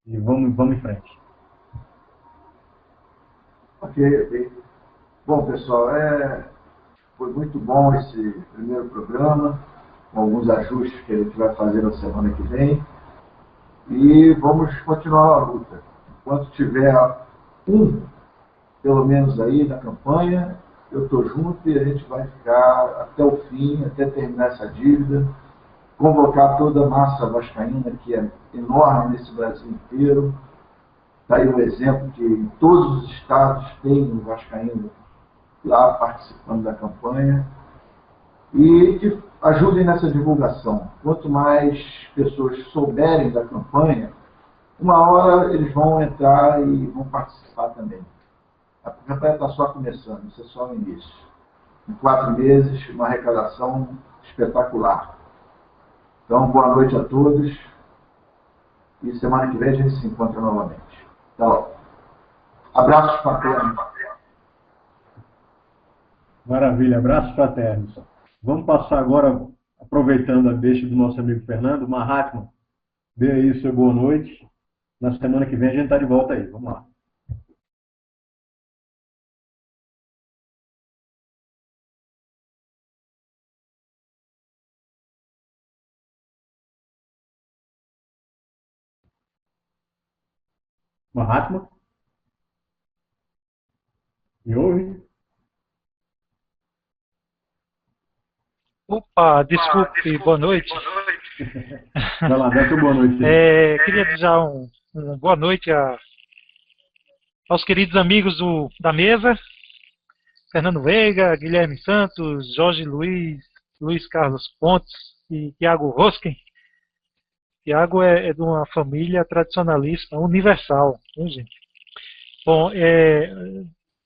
E vamos em frente. Ok. Bom, pessoal, foi muito bom esse primeiro programa. com alguns ajustes que a gente vai fazer na semana que vem. E vamos continuar a luta. Enquanto tiver pelo menos aí na campanha, eu estou junto e a gente vai ficar até o fim, até terminar essa dívida, convocar toda a massa vascaína, que é enorme nesse Brasil inteiro. Está aí o exemplo que em todos os estados tem um vascaíno lá participando da campanha. E que ajudem nessa divulgação. Quanto mais pessoas souberem da campanha, uma hora eles vão entrar e vão participar também. A campanha está só começando, isso é só o início. Em 4 meses, uma arrecadação espetacular. Então, boa noite a todos. E semana que vem a gente se encontra novamente. Até logo. Abraços fraternos. Maravilha, abraços fraternos. Vamos passar agora, aproveitando a deixa do nosso amigo Fernando, Mahatma, dê aí sua boa noite. Na semana que vem a gente está de volta aí. Vamos lá. Mahatma? Me ouve? Opa, desculpe, boa noite. Vai lá, dá sua boa noite. Queria desejar uma boa noite aos queridos amigos da mesa, Fernando Veiga, Guilherme Santos, Jorge Luiz, Luiz Carlos Pontes e Tiago Rosken. Tiago é de uma família tradicionalista universal, hein, gente? Bom,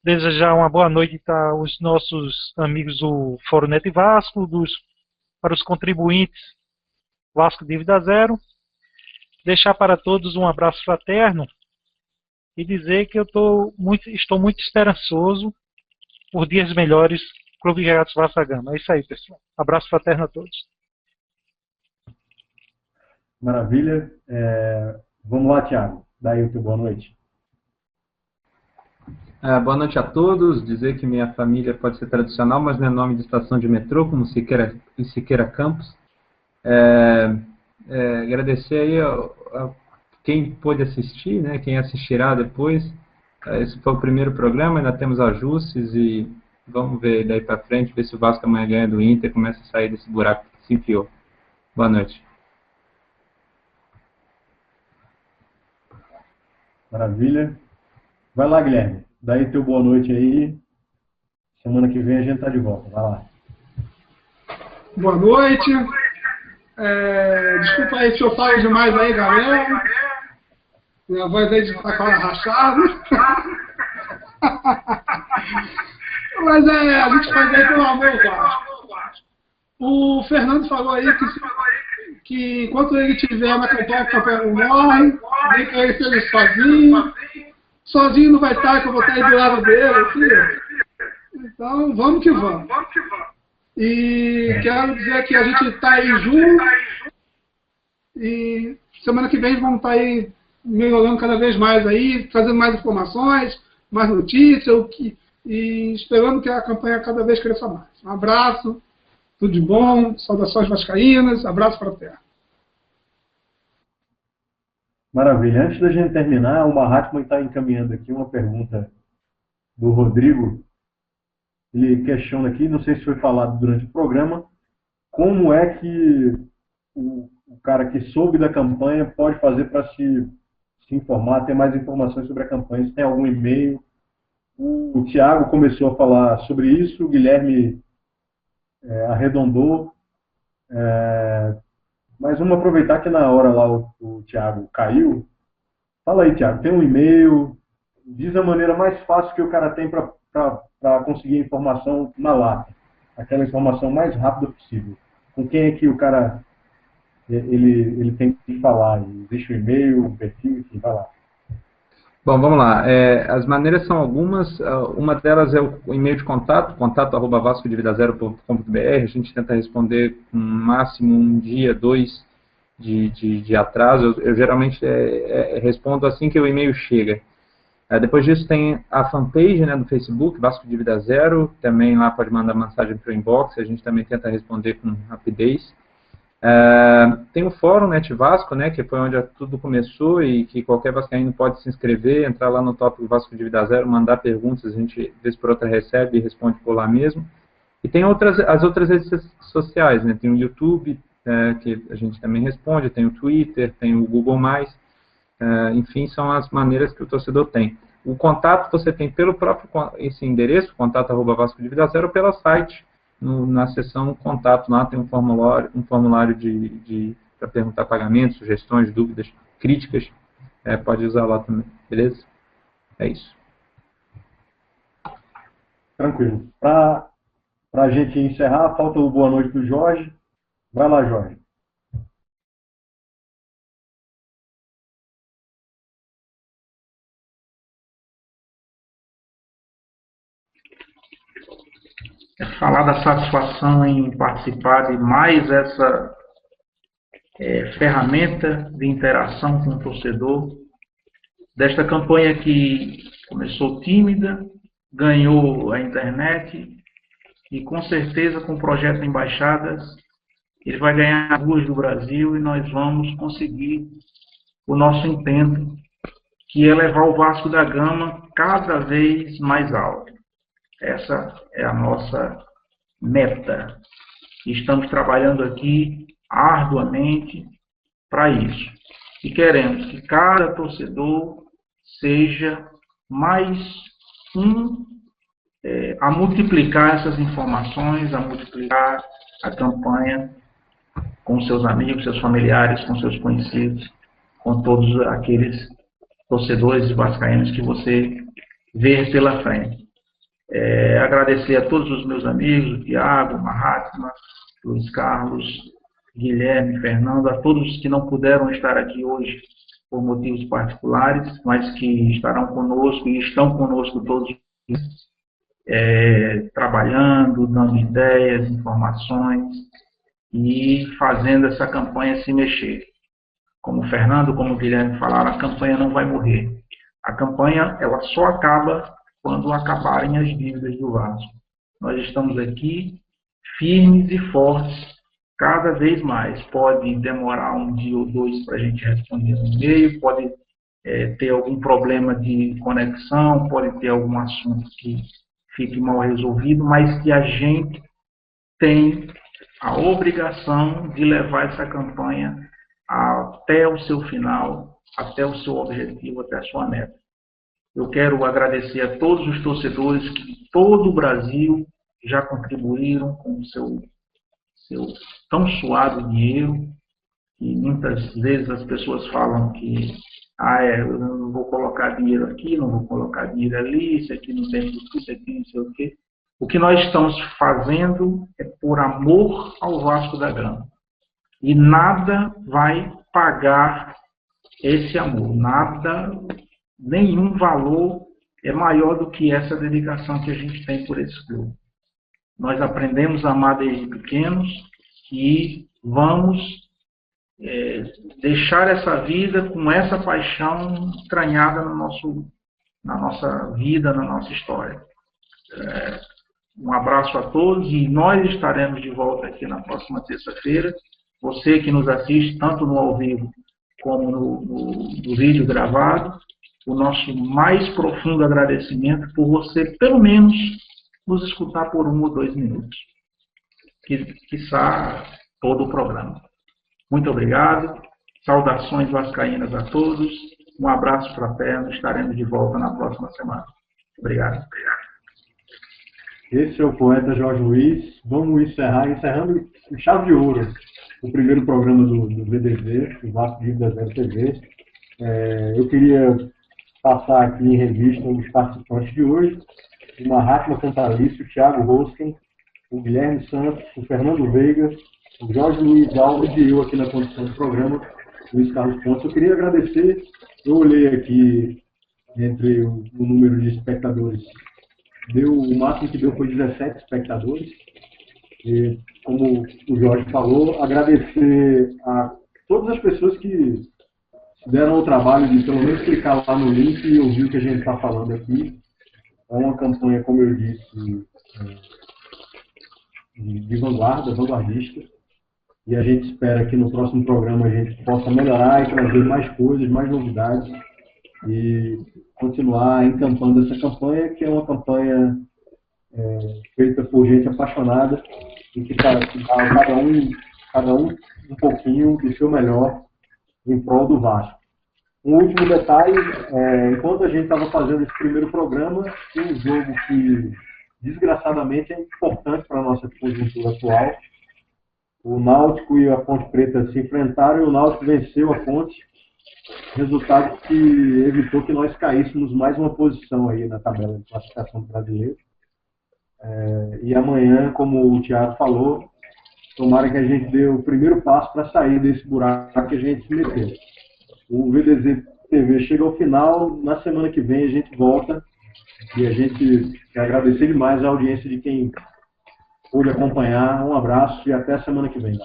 desejar uma boa noite aos nossos amigos do Fórum Net Vasco, para os contribuintes Vasco Dívida Zero, deixar para todos um abraço fraterno e dizer que eu estou muito esperançoso por dias melhores Clube de Regatas Vasco da Gama. É isso aí, pessoal. Abraço fraterno a todos. Maravilha. Vamos lá, Tiago. Daí o teu boa noite. Boa noite a todos. Dizer que minha família pode ser tradicional, mas não é nome de estação de metrô, como Siqueira Campos. Agradecer aí a quem pôde assistir, né, quem assistirá depois. Esse foi o primeiro programa, ainda temos ajustes e vamos ver daí para frente, ver se o Vasco amanhã ganha do Inter e começa a sair desse buraco que se enfiou. Boa noite. Maravilha. Vai lá, Guilherme. Daí teu boa noite aí. Semana que vem a gente tá de volta. Vai lá. Boa noite. Desculpa aí se eu falo demais aí, galera. Minha voz aí tá com a rachada. Mas a gente faz aí pelo amor, Vasco. O Fernando falou aí que enquanto ele estiver na campanha, a campanha não morre, nem que ele seja sozinho. Sozinho não vai estar, que eu vou estar aí do lado dele, assim. Então, vamos que vamos. E quero dizer que a gente está aí junto. E semana que vem vamos estar aí melhorando cada vez mais aí, trazendo mais informações, mais notícias, e esperando que a campanha cada vez cresça mais. Um abraço, tudo de bom, saudações vascaínas, abraço para a terra. Maravilha. Antes da gente terminar, o Mahatma está encaminhando aqui uma pergunta do Rodrigo. Ele questiona aqui, não sei se foi falado durante o programa, como é que o cara que soube da campanha pode fazer para se informar, ter mais informações sobre a campanha, se tem algum e-mail. O Tiago começou a falar sobre isso, o Guilherme arredondou. Mas vamos aproveitar que na hora lá o Tiago caiu. Fala aí, Tiago, tem um e-mail, diz a maneira mais fácil que o cara tem para conseguir a informação na lata. Aquela informação mais rápida possível. Com quem é que o cara ele tem que falar? Existe o e-mail, o perfil, enfim, vai lá. Bom, vamos lá. As maneiras são algumas. Uma delas é o e-mail de contato@vascodividazero.com.br. A gente tenta responder com máximo um dia, 2 de atraso. Eu geralmente respondo assim que o e-mail chega. Depois disso tem a fanpage, né, do Facebook, Vasco de Vida Zero. Também lá pode mandar mensagem para o inbox. A gente também tenta responder com rapidez. Tem o Fórum Net Vasco, né, que foi onde tudo começou e que qualquer vascaíno pode se inscrever, entrar lá no tópico Vasco Dívida Zero, mandar perguntas, a gente vez por outra recebe e responde por lá mesmo. E tem as outras redes sociais, né, tem o YouTube, que a gente também responde, tem o Twitter, tem o Google+, enfim, são as maneiras que o torcedor tem. O contato você tem pelo próprio esse endereço, contato@vascodivida0, ou pelo site, na seção contato, lá tem um formulário para perguntar pagamentos, sugestões, dúvidas, críticas, pode usar lá também, beleza? É isso. Tranquilo. Para a gente encerrar, falta o boa noite do Jorge. Vai lá, Jorge. Falar da satisfação em participar de mais essa ferramenta de interação com o torcedor, desta campanha que começou tímida, ganhou a internet e com certeza com o projeto Embaixadas ele vai ganhar as ruas do Brasil e nós vamos conseguir o nosso intento, que é levar o Vasco da Gama cada vez mais alto. Essa é a nossa meta. Estamos trabalhando aqui arduamente para isso. E queremos que cada torcedor seja mais a multiplicar essas informações, a multiplicar a campanha com seus amigos, seus familiares, com seus conhecidos, com todos aqueles torcedores vascaínos que você vê pela frente. Agradecer a todos os meus amigos, o Tiago, Mahatma, Luiz Carlos, Guilherme, Fernando, a todos que não puderam estar aqui hoje por motivos particulares, mas que estarão conosco e estão conosco todos os dias, trabalhando, dando ideias, informações e fazendo essa campanha se mexer. Como o Fernando, como o Guilherme falaram, a campanha não vai morrer. A campanha ela só acaba quando acabarem as dívidas do Vasco. Nós estamos aqui firmes e fortes cada vez mais. Pode demorar um dia ou dois para a gente responder um e-mail, pode ter algum problema de conexão, pode ter algum assunto que fique mal resolvido, mas que a gente tem a obrigação de levar essa campanha até o seu final, até o seu objetivo, até a sua meta. Eu quero agradecer a todos os torcedores que de todo o Brasil já contribuíram com o seu tão suado dinheiro. E muitas vezes as pessoas falam que eu não vou colocar dinheiro aqui, não vou colocar dinheiro ali, isso aqui não tem tudo, isso aqui não sei o quê. O que nós estamos fazendo é por amor ao Vasco da Gama. E nada vai pagar esse amor, nada, nenhum valor é maior do que essa dedicação que a gente tem por esse clube. Nós aprendemos a amar desde pequenos e vamos deixar essa vida com essa paixão entranhada na nossa vida, na nossa história. Um abraço a todos e nós estaremos de volta aqui na próxima terça-feira. Você que nos assiste, tanto no ao vivo como no vídeo gravado, o nosso mais profundo agradecimento por você, pelo menos, nos escutar por 1 ou 2 minutos. Quiçá todo o programa. Muito obrigado. Saudações vascaínas a todos. Um abraço fraterno. Estaremos de volta na próxima semana. Obrigado. Esse é o poeta Jorge Luiz. Vamos encerrando em chave de ouro o primeiro programa do VDZ, o Vasco Dívida Zero TV. Eu queria passar aqui em revista os participantes de hoje: o Mahatma Cantalício, o Thiago Rosken, o Guilherme Santos, o Fernando Veiga, o Jorge Luiz Alves e eu aqui na condução do programa, Luiz Carlos Pontes. Eu queria agradecer, eu olhei aqui entre o número de espectadores, o máximo que deu foi 17 espectadores. E, como o Jorge falou, agradecer a todas as pessoas que deram o trabalho de pelo menos clicar lá no link e ouvir o que a gente está falando aqui. É uma campanha, como eu disse, de vanguarda, vanguardista. E a gente espera que no próximo programa a gente possa melhorar e trazer mais coisas, mais novidades e continuar encampando essa campanha, que é uma campanha feita por gente apaixonada e que dá cada um um pouquinho do seu melhor em prol do Vasco. Um último detalhe, enquanto a gente estava fazendo esse primeiro programa, tem um jogo que, desgraçadamente, é importante para a nossa conjuntura atual. O Náutico e a Ponte Preta se enfrentaram e o Náutico venceu a Ponte, resultado que evitou que nós caíssemos mais uma posição aí na tabela de classificação brasileira. E amanhã, como o Thiago falou, tomara que a gente dê o primeiro passo para sair desse buraco que a gente se meteu. O VDZ TV chega ao final, na semana que vem a gente volta e a gente quer agradecer demais a audiência de quem pôde acompanhar. Um abraço e até a semana que vem.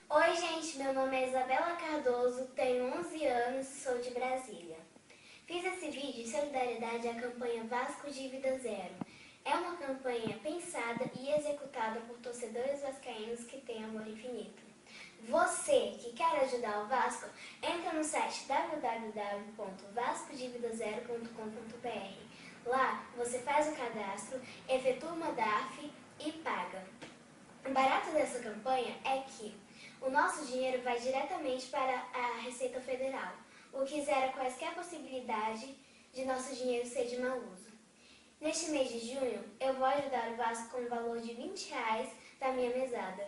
Oi gente, meu nome é Isabela Cardoso, tenho 11 anos e sou de Brasília. Fiz esse vídeo em solidariedade à campanha Vasco Dívida Zero. É uma campanha pensada e executada por torcedores vascaínos que têm amor infinito. Você que quer ajudar o Vasco, entra no site www.vascodividazero.com.br. Lá você faz o cadastro, efetua uma DARF e paga. O barato dessa campanha é que o nosso dinheiro vai diretamente para a Receita Federal, o que zera quaisquer possibilidade de nosso dinheiro ser de mau uso. Neste mês de junho, eu vou ajudar o Vasco com o valor de R$20 da minha mesada.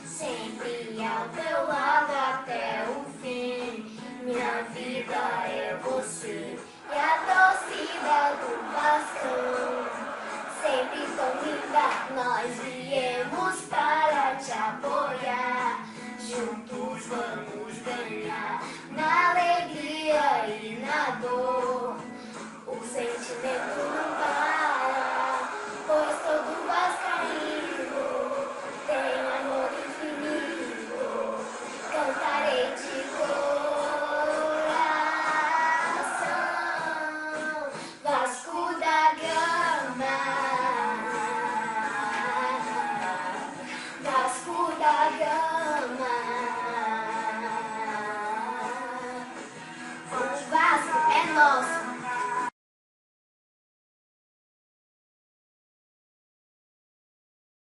Sempre ao teu lado até o fim, minha vida é você e a torcida do Vascão. Sempre tão linda, nós viemos para te apoiar.